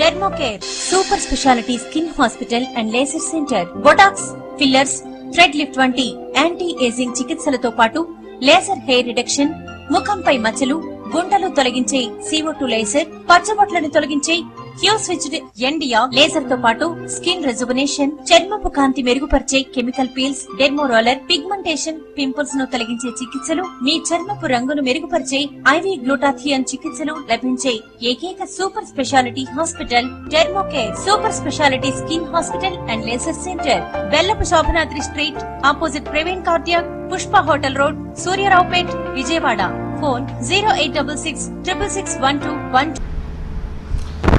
డెర్మోకేర్ super speciality skin hospital and laser centre. Botox, fillers, thread lift వంటి anti ageing చికిత్సలతో పాటు laser hair reduction, ముఖంపై మచ్చలు, గుంటలు తొలగించే CO2 లేజర్, పచ్చబొట్లను తొలగించే క్యూ స్విచ్డ్ ఎండియా లేజర్ తో పాటు స్కిన్ రెజువనేషన్, చర్మపు కాంతి మెరుగుపరిచే chemical peels, dermo roller, pigmentation, pimples ను తొలగించే చికిత్సలు, మీ చర్మపు రంగును మెరుగుపరిచే IV గ్లూటాథియన్ చికిత్సలు లభించే ఏకైక super speciality hospital Dermocare super speciality skin hospital and laser centre. Bellapu Sobhanadri street opposite Praveen cardiac, Pushpa hotel road, Suryaraopet, Vijayawada. Phone 0866 666 1212.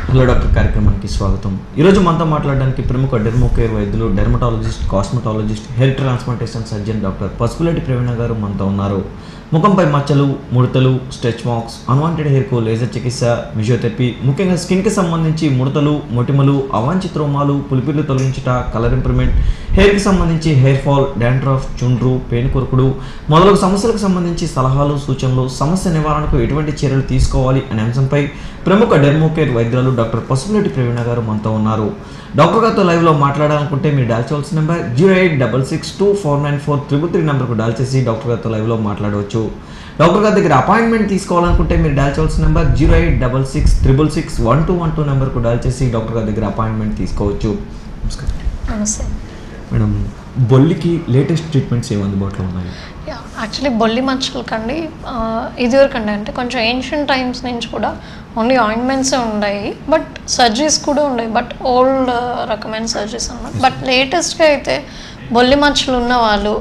Hello doctor కార్యక్రమానికి స్వాగతం. ఈరోజు మనతో మాట్లాడడానికి ప్రముఖ డెర్మోకేర్ వైద్యులు, dermatologist, cosmetologist, hair transplantation surgeon doctor Pasupuleti Praveena garu మనతో ఉన్నారు. ముఖంపై మచ్చలు, ముడతలు, స్ట్రెచ్ మార్క్స్, అన్వాంటెడ్ హెయిర్కు లేజర్ చికిత్స, ఫిజియోథెరపీ, ముఖ్యంగా స్కిన్కి సంబంధించి ముడతలు, మొటిమలు, అవాంఛిత రోమాలు, పులిపిర్లు తొలగించుట, కలర్ ఇంప్రూవ్మెంట్, హెయిర్కి సంబంధించి హెయిర్ ఫాల్, డాండ్రఫ్, చుండ్రు, పేను కొరుకుడు మొదలగు సమస్యలకు సంబంధించి సలహాలు, సూచనలు, సమస్య నివారణకు ఎటువంటి చర్యలు తీసుకోవాలి అనే అంశంపై ప్రముఖ డెర్మోకేర్ వైద్యులు డాక్టర్ పసుపులేటి ప్రవీణ గారు మనతో ఉన్నారు. డాక్టర్ గారితో లైవ్లో మాట్లాడాలనుకుంటే మీరు డయల్ చేయాల్సిన నెంబర్ 0866249433 నెంబర్కు డయల్ చేసి డాక్టర్ గారితో లైవ్లో మాట్లాడవచ్చు. డాక్టర్ గారి దగ్గర అపాయింట్మెంట్ తీసుకోవాలనుకుంటే మీరు డయల్ చేయాల్సిన నెంబర్ 0866661212 నెంబర్కు డయల్ చేసి డాక్టర్ గారి దగ్గర అపాయింట్మెంట్ తీసుకోవచ్చు. నమస్కారం. నమస్తే మేడం, బొల్లికి లేటెస్ట్ ట్రీట్మెంట్స్ ఏమి అందుబాటులో ఉన్నాయి? యాక్చువల్లీ బొల్లి మచ్చలకండి ఇదివరకండి అంటే కొంచెం ఏన్షియంట్ టైమ్స్ నుంచి కూడా ఓన్లీ ఆయింట్మెంట్సే ఉన్నాయి, బట్ సర్జరీస్ కూడా ఉన్నాయి, బట్ ఓల్డ్ రకమైన సర్జరీస్ అన్నమాట. బట్ లేటెస్ట్గా అయితే బొల్లి మచ్చలు ఉన్న వాళ్ళు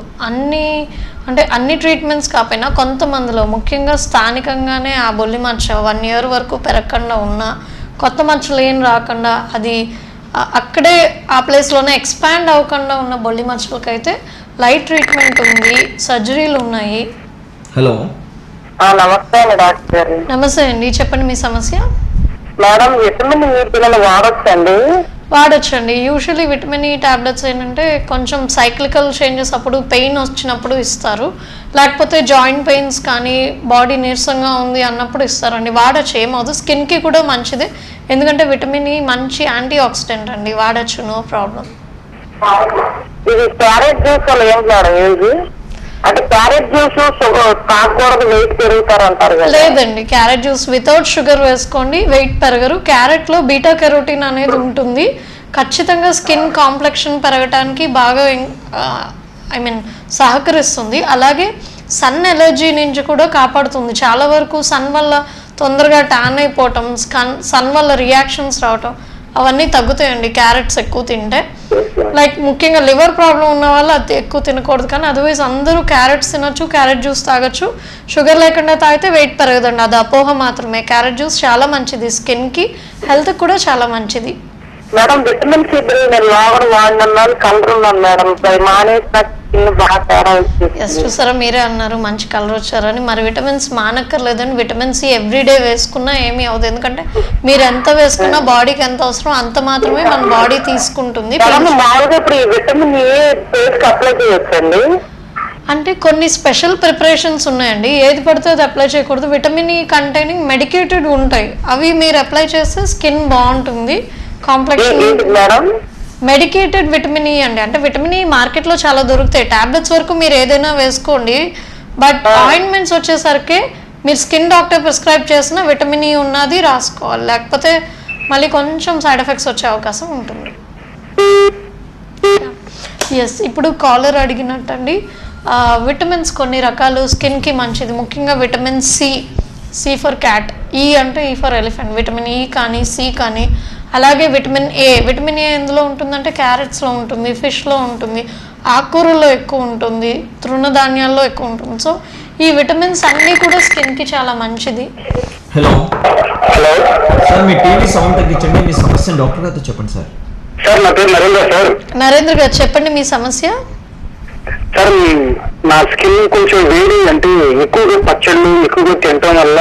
అన్ని ట్రీట్మెంట్స్ కాకపోయినా కొంతమందిలో ముఖ్యంగా స్థానికంగానే ఆ బొల్లి మచ్చ 1 year వరకు పెరగకుండా ఉన్న, కొత్త మచ్చలు ఏం రాకుండా అది అక్కడే ఆ ప్లేస్లోనే ఎక్స్పాండ్ అవ్వకుండా ఉన్న బొల్లి మచ్చలకైతే లైట్ ట్రీట్మెంట్ ఉంది, సర్జరీలు ఉన్నాయి. హలో, నమస్తే డాక్టర్. నమస్తే అండి, చెప్పండి మీ సమస్య. మేడం, విటమిన్ ఈ పిల్లలు వాడొచ్చండి. యూజువల్లీ విటమిన్ ఈ టాబ్లెట్స్ ఏంటంటే కొంచెం సైక్లికల్ చేంజెస్ అప్పుడు పెయిన్ వచ్చినప్పుడు ఇస్తారు, లేకపోతే జాయింట్ పెయిన్స్ కానీ బాడీ నీరసంగా ఉంది అన్నప్పుడు ఇస్తారండి. వాడచ్చు, ఏమవుతుంది, స్కిన్కి కూడా మంచిదే, ఎందుకంటే విటమిన్ ఈ మంచి యాంటీ ఆక్సిడెంట్ అండి, వాడచ్చు, నో ప్రాబ్లం. ఇది క్యారెట్ జ్యూస్ వల్ల ఏం మేడం యూజ్? అంటే క్యారెట్ జ్యూస్ తాగకూడదు, వెయిట్ పెరుగుతారంటారు కదా? లేదండి, క్యారెట్ జ్యూస్ వితౌట్ షుగర్ వేసుకోండి, వెయిట్ పెరగరు. క్యారెట్లో బీటా కెరోటిన్ అనేది ఉంటుంది, ఖచ్చితంగా స్కిన్ కాంప్లెక్షన్ పెరగడానికి బాగా సహకరిస్తుంది. అలాగే సన్ ఎలర్జీ నుంచి కూడా కాపాడుతుంది. చాలా వరకు సన్ వల్ల తొందరగా ట్యాన్ అయిపోవటం, సన్ వల్ల రియాక్షన్స్ రావటం అవన్నీ తగ్గుతాయండి క్యారెట్స్ ఎక్కువ తింటే. లైక్ ముఖ్యంగా లివర్ ప్రాబ్లం ఉన్న వాళ్ళు అది ఎక్కువ తినకూడదు, కానీ అదర్వైజ్ అందరూ క్యారెట్స్ తినొచ్చు, క్యారెట్ జ్యూస్ తాగొచ్చు. షుగర్ లేకుండా తాగితే వెయిట్ పెరగదండి, అది అపోహ మాత్రమే. క్యారెట్ జ్యూస్ చాలా మంచిది, స్కిన్కి, హెల్త్కి కూడా చాలా మంచిది. మేడం, విటమిన్ సి నేను లోగడ వాడినాను, కలర్ ఉన్నాను మేడం, మానేసి బాగా తేడా వచ్చింది. ఎస్, చూసారా, మీరే అన్నారు మంచి కలర్ వచ్చారని. మరి విటమిన్స్ మానక్కర్లేదని విటమిన్ సి ఎవ్రీడే వేసుకున్నా ఏమీ అవ్వదు, ఎందుకంటే మీరు ఎంత వేసుకున్నా బాడీకి ఎంత అవసరం అంత మాత్రమే మన బాడీ తీసుకుంటుంది. ఇప్పుడు ఈ విటమిన్ ఏ ఫేస్కి అప్లై చేయొచ్చండి? అంటే కొన్ని స్పెషల్ ప్రిపరేషన్స్ ఉన్నాయండి, ఏది పడితే అది అప్లై చేయకూడదు. విటమిన్ ఈ కంటైనింగ్ మెడికేటెడ్ ఉంటాయి, అవి మీరు అప్లై చేస్తే స్కిన్ బాగుంటుంది. కాంప్లెక్షన్ మెడికేటెడ్ విటమిన్ ఈ అండి, అంటే విటమిన్ ఈ మార్కెట్లో చాలా దొరుకుతాయి. టాబ్లెట్స్ వరకు మీరు ఏదైనా వేసుకోండి, బట్ ఆయింట్మెంట్స్ వచ్చేసరికి మీరు స్కిన్ డాక్టర్ ప్రిస్క్రైబ్ చేసిన విటమిన్ ఈ ఉన్నది రాసుకోవాలి, లేకపోతే మళ్ళీ కొంచెం సైడ్ ఎఫెక్ట్స్ వచ్చే అవకాశం ఉంటుంది. ఎస్, ఇప్పుడు కాలర్ అడిగినట్టండి, విటమిన్స్ కొన్ని రకాలు స్కిన్కి మంచిది, ముఖ్యంగా విటమిన్ సి ఫర్ క్యాట్, ఈ అంటే ఈ ఫర్ ఎలిఫెంట్, విటమిన్ ఈ కానీ సి కానీ. అలాగే విటమిన్ ఏ ఎందులో ఉంటుందంటే క్యారెట్స్లో ఉంటుంది, ఫిష్లో ఉంటుంది, ఆకుకూరల్లో ఎక్కువ ఉంటుంది, తృణధాన్యాల్లో ఎక్కువ ఉంటుంది. సో ఈ విటమిన్స్ అన్నీ కూడా స్కిన్కి చాలా మంచిది. హలో సార్, మీ టీవీ సౌండ్ తగ్గించండి, మీ సమస్య డాక్టర్ గారితో చెప్పండి సార్. సార్, నా పేరు నరేంద్ర సార్. నరేంద్ర గారు, చెప్పండి మీ సమస్య. సార్, నా స్కిన్ కొంచెం వేడి, అంటే ఎక్కువగా పచ్చళ్ళు ఎక్కువగా తినటం వల్ల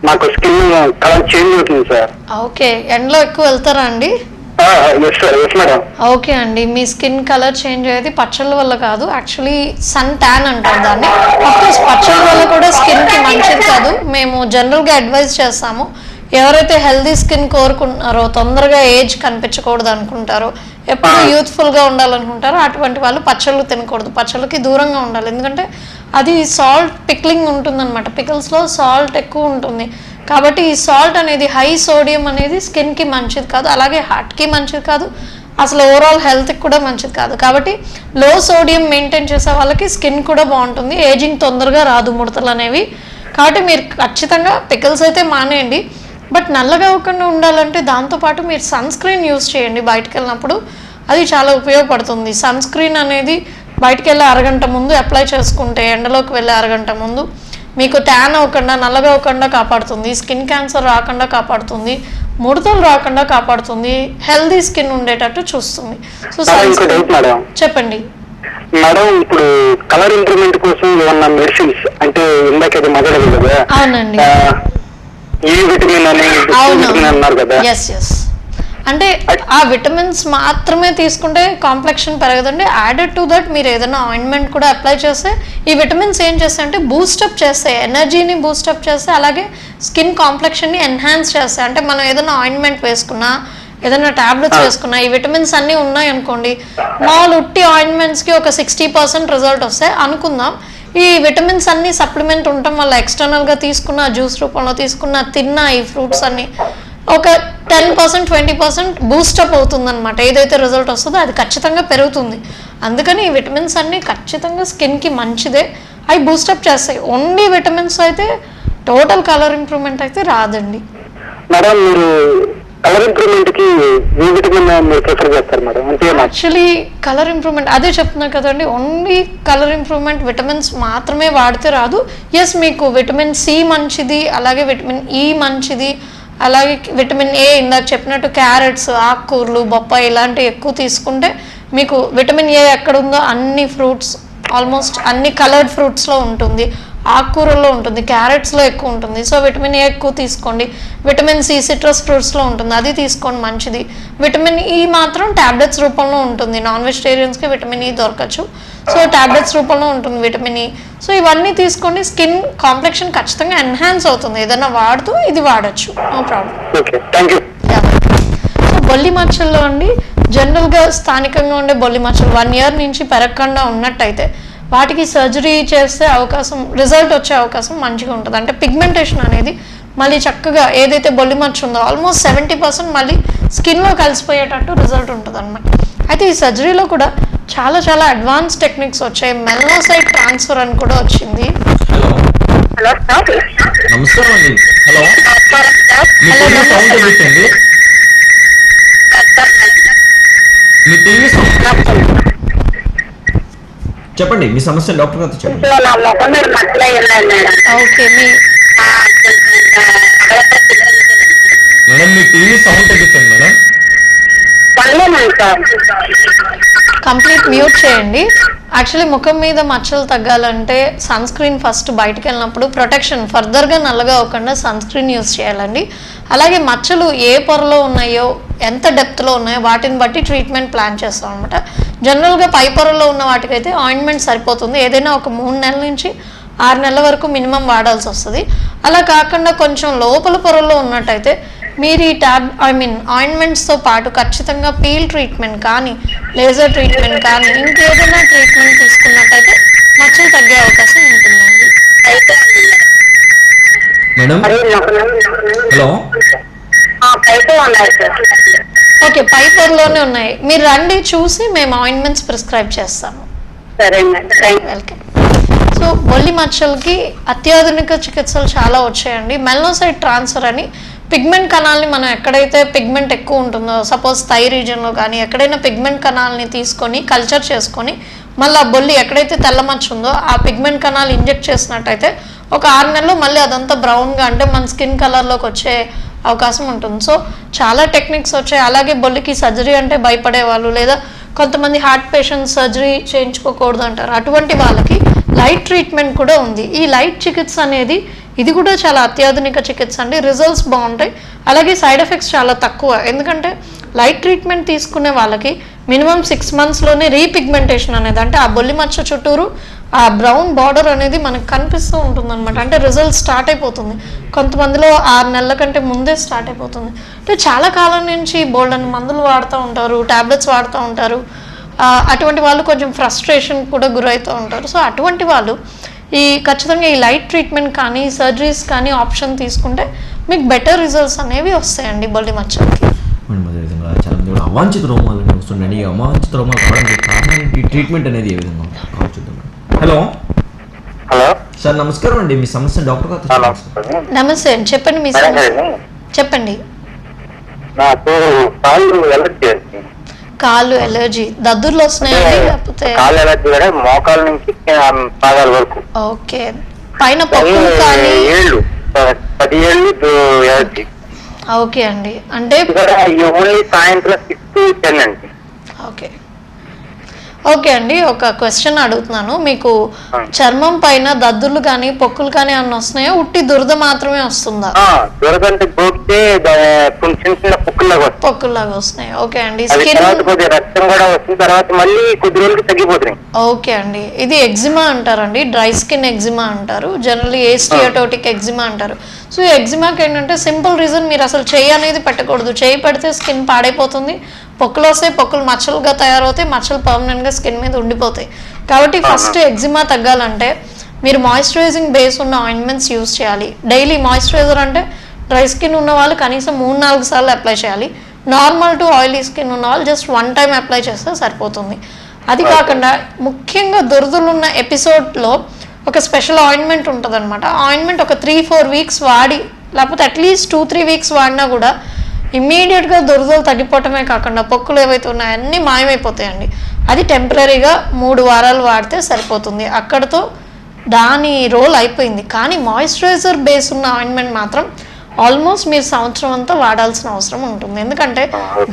నాకు స్కిన్ కలర్ చేంజ్ అవుతుంది సార్. ఓకే, ఎండలో ఎక్కువ వెళ్తారా అండి? ఓకే అండి, మీ స్కిన్ కలర్ చేంజ్ అయ్యేది పచ్చళ్ళ వల్ల కాదు, యాక్చువల్లీ సన్ ట్యాన్ అంటారు దాన్ని. అఫ్కోర్స్ పచ్చళ్ళ వల్ల కూడా స్కిన్కి మంచిది కాదు, మేము జనరల్గా అడ్వైజ్ చేస్తాము ఎవరైతే హెల్దీ స్కిన్ కోరుకుంటున్నారో, తొందరగా ఏజ్ కనిపించకూడదు అనుకుంటారో, ఎప్పుడు యూత్ఫుల్గా ఉండాలనుకుంటారో అటువంటి వాళ్ళు పచ్చళ్ళు తినకూడదు, పచ్చళ్ళకి దూరంగా ఉండాలి. ఎందుకంటే అది సాల్ట్ పిక్లింగ్ ఉంటుందన్నమాట, పికిల్స్లో సాల్ట్ ఎక్కువ ఉంటుంది. కాబట్టి ఈ సాల్ట్ అనేది హై సోడియం అనేది స్కిన్కి మంచిది కాదు, అలాగే హార్ట్కి మంచిది కాదు, అసలు ఓవరాల్ హెల్త్కి కూడా మంచిది కాదు. కాబట్టి లో సోడియం మెయింటైన్ చేసే వాళ్ళకి స్కిన్ కూడా బాగుంటుంది, ఏజింగ్ తొందరగా రాదు, ముడతలు అనేవి. కాబట్టి మీరు ఖచ్చితంగా పికిల్స్ అయితే మానేయండి. బట్ నల్లగా అవ్వకుండా ఉండాలంటే దాంతోపాటు మీరు సన్ స్క్రీన్ యూస్ చేయండి బయటకు వెళ్ళినప్పుడు, అది చాలా ఉపయోగపడుతుంది. సన్ స్క్రీన్ అనేది బయటకు వెళ్ళే అరగంట ముందు అప్లై చేసుకుంటే, ఎండలోకి వెళ్ళే అరగంట ముందు మీకు ట్యాన్ అవ్వకుండా, నల్లగా అవ్వకుండా కాపాడుతుంది, స్కిన్ క్యాన్సర్ రాకుండా కాపాడుతుంది, ముడతలు రాకుండా కాపాడుతుంది, హెల్దీ స్కిన్ ఉండేటట్టు చూస్తుంది. సో చెప్పండి మేడం. ఇప్పుడు కలర్ ఇంప్రూవ్మెంట్ కోసం ఏమన్నా మెడిసిన్స్ అంటే ఇందాక మొదలైంది కదా, అవునండి, ఈ విటమిన్ అన్నారు కదా, ఎస్ అంటే ఆ విటమిన్స్ మాత్రమే తీసుకుంటే కాంప్లెక్షన్ పెరగదండి. యాడెడ్ టు దట్ మీరు ఏదైనా ఆయింట్మెంట్ కూడా అప్లై చేస్తే ఈ విటమిన్స్ ఏం చేస్తాయి అంటే బూస్టప్ చేస్తాయి, ఎనర్జీని బూస్టప్ చేస్తాయి, అలాగే స్కిన్ కాంప్లెక్షన్ని ఎన్హాన్స్ చేస్తాయి. అంటే మనం ఏదైనా ఆయింట్మెంట్ వేసుకున్నా, ఏదైనా టాబ్లెట్స్ వేసుకున్నా, ఈ విటమిన్స్ అన్నీ ఉన్నాయి అనుకోండి, మాల్ ఉట్టి ఆయింట్మెంట్స్కి ఒక 60% రిజల్ట్ వస్తాయి అనుకుందాం. ఈ విటమిన్స్ అన్నీ సప్లిమెంట్ ఉండటం వల్ల ఎక్స్టర్నల్గా తీసుకున్న, జ్యూస్ రూపంలో తీసుకున్న, తిన్న ఈ ఫ్రూట్స్ అన్నీ ఒక 10% 20% బూస్టప్ అవుతుందన్నమాట. ఏదైతే రిజల్ట్ వస్తుందో అది ఖచ్చితంగా పెరుగుతుంది. అందుకని ఈ విటమిన్స్ అన్నీ ఖచ్చితంగా స్కిన్కి మంచిదే, అవి బూస్టప్ చేస్తాయి. ఓన్లీ విటమిన్స్ అయితే టోటల్ కలర్ ఇంప్రూవ్మెంట్ అయితే రాదండి. మేడం మీరు కలర్ ఇంప్రూవ్మెంట్ కి ఏ విటమిన్ మీరు ప్రిఫర్ చేస్తారు మేడం? అంటే యాక్చువల్లీ కలర్ ఇంప్రూవ్మెంట్ అదే చెప్తున్నా కదండి, ఓన్లీ కలర్ ఇంప్రూవ్మెంట్ విటమిన్స్ మాత్రమే వాడితే రాదు. ఎస్, మీకు విటమిన్ సి మంచిది, అలాగే విటమిన్ ఈ మంచిది, అలాగే విటమిన్ ఏ ఇందాక చెప్పినట్టు క్యారెట్స్, ఆకుకూరలు, బొప్పాయి ఇలాంటివి ఎక్కువ తీసుకుంటే మీకు విటమిన్ ఏ ఎక్కడుందో అన్ని ఫ్రూట్స్, ఆల్మోస్ట్ అన్ని కలర్డ్ ఫ్రూట్స్లో ఉంటుంది, ఆకుకూరల్లో ఉంటుంది, క్యారెట్స్లో ఎక్కువ ఉంటుంది. సో విటమిన్ ఏ ఎక్కువ తీసుకోండి. విటమిన్ సి సిట్రస్ ఫ్రూట్స్లో ఉంటుంది, అది తీసుకోండి, మంచిది. విటమిన్ ఈ మాత్రం ట్యాబ్లెట్స్ రూపంలో ఉంటుంది, non వెజిటేరియన్స్కి vitamin E దొరకచ్చు. So tablets రూపంలో ఉంటుంది విటమిన్ ఈ. సో ఇవన్నీ తీసుకోండి, స్కిన్ కాంప్లెక్షన్ ఖచ్చితంగా ఎన్హాన్స్ అవుతుంది. ఏదైనా వాడుతూ ఇది వాడచ్చు, నో ప్రాబ్లం. సో బొల్లి మచ్చల్లో అండి, జనరల్గా స్థానికంగా ఉండే బొల్లి మచ్చలు 1 year నుంచి పెరగకుండా ఉన్నట్టయితే వాటికి సర్జరీ చేస్తే అవకాశం, రిజల్ట్ వచ్చే అవకాశం మంచిగా ఉంటుంది. అంటే పిగ్మెంటేషన్ అనేది మళ్ళీ చక్కగా ఏదైతే బొల్లి మచ్చ ఉందో ఆల్మోస్ట్ 70% మళ్ళీ స్కిన్లో కలిసిపోయేటట్టు రిజల్ట్ ఉంటుంది అన్నమాట. అయితే ఈ సర్జరీలో కూడా చాలా చాలా అడ్వాన్స్ టెక్నిక్స్ వచ్చాయి. మెల్నోసైట్ ట్రాన్స్ఫర్ అని కూడా వచ్చింది. హలో హలో సార్, నమస్కారం అండి. హలో మీ టీవీ చెప్పండి, మీ సమస్య డాక్టర్ గారితో చెప్పండి. ఓకే, మేడం మీ టీవీ సౌండ్ తగ్గించండి మేడం. కంప్లీట్ మ్యూట్ చేయండి. యాక్చువల్లీ ముఖం మీద మచ్చలు తగ్గాలంటే సన్ స్క్రీన్ ఫస్ట్ బయటకు వెళ్ళినప్పుడు ప్రొటెక్షన్, ఫర్దర్గా నల్లగా అవ్వకుండా సన్ స్క్రీన్ యూస్ చేయాలండి. అలాగే మచ్చలు ఏ పొరలో ఉన్నాయో, ఎంత డెప్త్లో ఉన్నాయో వాటిని బట్టి ట్రీట్మెంట్ ప్లాన్ చేస్తాం అనమాట. జనరల్గా పై పొరలో ఉన్న వాటికైతే ఆయింట్మెంట్ సరిపోతుంది, ఏదైనా ఒక 3 నెలల నుంచి 6 నెలల వరకు మినిమం వాడాల్సి వస్తుంది. అలా కాకుండా కొంచెం లోపల పొరల్లో ఉన్నట్టయితే మీరు ఈ ఆయింట్మెంట్స్తో పాటు ఖచ్చితంగా పీల్ ట్రీట్మెంట్ కానీ, లేజర్ ట్రీట్మెంట్ కానీ, ఇంకేదైనా ట్రీట్మెంట్ తీసుకున్నట్టయితే మచ్చలు తగ్గే అవకాశం ఉంటుందండి. మేడం హలో, ఓకే, పై పొరలోనే ఉన్నాయి, మీరు రండి, చూసి మేము ఆయింట్మెంట్స్ ప్రిస్క్రైబ్ చేస్తాము. వెల్కమ్. సో బొల్లి మచ్చలకి అత్యాధునిక చికిత్సలు చాలా వచ్చాయండి. మెల్నోసైట్ ట్రాన్స్ఫర్ అని పిగ్మెంట్ కణాలని, మనం ఎక్కడైతే పిగ్మెంట్ ఎక్కువ ఉంటుందో, సపోజ్ థై రీజన్లో కానీ ఎక్కడైనా పిగ్మెంట్ కణాలని తీసుకొని కల్చర్ చేసుకొని మళ్ళీ ఆ బొల్లి ఎక్కడైతే తెల్ల మచ్చ ఉందో ఆ పిగ్మెంట్ కణాలు ఇంజెక్ట్ చేసినట్టయితే ఒక 6 నెలలు మళ్ళీ అదంతా బ్రౌన్గా, అంటే మన స్కిన్ కలర్లోకి వచ్చే అవకాశం ఉంటుంది. సో చాలా టెక్నిక్స్ వచ్చాయి. అలాగే బొల్లికి సర్జరీ అంటే భయపడేవాళ్ళు, లేదా కొంతమంది హార్ట్ పేషెంట్స్ సర్జరీ చేయించుకోకూడదు అంటారు, అటువంటి వాళ్ళకి లైట్ ట్రీట్మెంట్ కూడా ఉంది. ఈ లైట్ చికిత్స అనేది ఇది కూడా చాలా అత్యాధునిక చికిత్స అండి. రిజల్ట్స్ బాగుంటాయి, అలాగే సైడ్ ఎఫెక్ట్స్ చాలా తక్కువ. ఎందుకంటే లైట్ ట్రీట్మెంట్ తీసుకునే వాళ్ళకి మినిమం 6 monthsలోనే రీపిగ్మెంటేషన్ అనేది, అంటే ఆ బొల్లి మచ్చ చుట్టూరు ఆ బ్రౌన్ బార్డర్ అనేది మనకు కనిపిస్తూ ఉంటుంది అనమాట. అంటే రిజల్ట్ స్టార్ట్ అయిపోతుంది. కొంతమందిలో 6 నెలల కంటే ముందే స్టార్ట్ అయిపోతుంది. అంటే చాలా కాలం నుంచి బోల్డ్ అని మందులు వాడుతూ ఉంటారు, టాబ్లెట్స్ వాడుతూ ఉంటారు. అటువంటి వాళ్ళు కొంచెం ఫ్రస్ట్రేషన్ కూడా గురవుతూ ఉంటారు. సో అటువంటి వాళ్ళు ఖచ్చితంగా ఈ లైట్ ట్రీట్మెంట్ కానీ సర్జరీస్ కానీ ఆప్షన్ తీసుకుంటే మీకు బెటర్ రిజల్ట్స్ అనేవి వస్తాయండి బొల్లి మచ్చలకి. అదేవిధంగా చాలా మంది కూడా అవాంఛిత రోమాలు అనేవి వస్తున్నాయండి. ఈ అవాంఛిత రోమాలు కావడానికి కారణం ఈ ట్రీట్మెంట్ అనేది ఏ విధంగా చూద్దాం. హలో సార్, నమస్కారం అండి. మీ సమస్య డాక్టర్ గారు. నమస్తే అండి, చెప్పండి మీ చెప్పండి. నాకు కాళ్ళు ఎలర్జీ, దద్దుర్లు వస్తున్నాయండి లేకపోతే కాళ్ళు ఎలర్జీ కూడా మోకాల నుంచి పాదాల వరకు. ఓకే, పైన పొక్కులు కానీ 10 ఏళ్ళు ఎలర్జీ. ఓకే అండి, అంటే ఓన్లీ సాయంత్రం 6 to 10 అండి. ఓకే ఓకే అండి, ఒక క్వశ్చన్ అడుగుతున్నాను. మీకు చర్మం పైన దద్దులు కానీ పొక్కులు కానీ అన్న వస్తున్నాయా, ఉట్టి దురద మాత్రమే వస్తుందా? దురద అంటే పొక్కుల్లాగా వస్తున్నాయి. ఓకే అండి, రక్తం కూడా వస్తుంది, తర్వాత మళ్ళీ కొద్ది రోజులకి తగ్గిపోతుంది. ఓకే అండి, ఇది ఎగ్జిమా అంటారండి, డ్రై స్కిన్ ఎగ్జిమా అంటారు, జనరల్లీ ఏస్టియోటోటిక్ ఎగ్జిమా అంటారు. సో ఈ ఎగ్జిమాకి ఏంటంటే సింపుల్ రీజన్, మీరు అసలు చెయ్యి అనేది పెట్టకూడదు. చెయ్యి పెడితే స్కిన్ పాడైపోతుంది, పొక్కులు వస్తాయి, పొక్కులు మచ్చలుగా తయారవుతాయి, మచ్చలు పర్మనెంట్గా స్కిన్ మీద ఉండిపోతాయి. కాబట్టి ఫస్ట్ ఎగ్జిమా తగ్గాలంటే మీరు మాయిశ్చరైజింగ్ బేస్ ఉన్న ఆయింట్మెంట్స్ యూజ్ చేయాలి. డైలీ మాయిశ్చరైజర్ అంటే డ్రై స్కిన్ ఉన్న వాళ్ళు కనీసం 3-4 సార్లు అప్లై చేయాలి. నార్మల్ టు ఆయిలీ స్కిన్ ఉన్న వాళ్ళు జస్ట్ 1 టైం అప్లై చేస్తే సరిపోతుంది. అది కాకుండా ముఖ్యంగా దురదలు ఉన్న ఎపిసోడ్లో ఒక స్పెషల్ ఆయింట్మెంట్ ఉంటుంది అనమాట. ఆయింట్మెంట్ ఒక 3-4 వీక్స్ వాడి, లేకపోతే అట్లీస్ట్ 2-3 వీక్స్ వాడినా కూడా ఇమ్మీడియట్గా దురదలు తగ్గిపోవటమే కాకుండా పొక్కులు ఏవైతే ఉన్నాయో అన్నీ మాయమైపోతాయండి. అది టెంపరీగా 3 వారాలు వాడితే సరిపోతుంది, అక్కడతో దాని రోల్ అయిపోయింది. కానీ మాయిశ్చరైజర్ బేస్ ఉన్న ఆయింట్మెంట్ మాత్రం ఆల్మోస్ట్ మీరు సంవత్సరం అంతా వాడాల్సిన అవసరం ఉంటుంది. ఎందుకంటే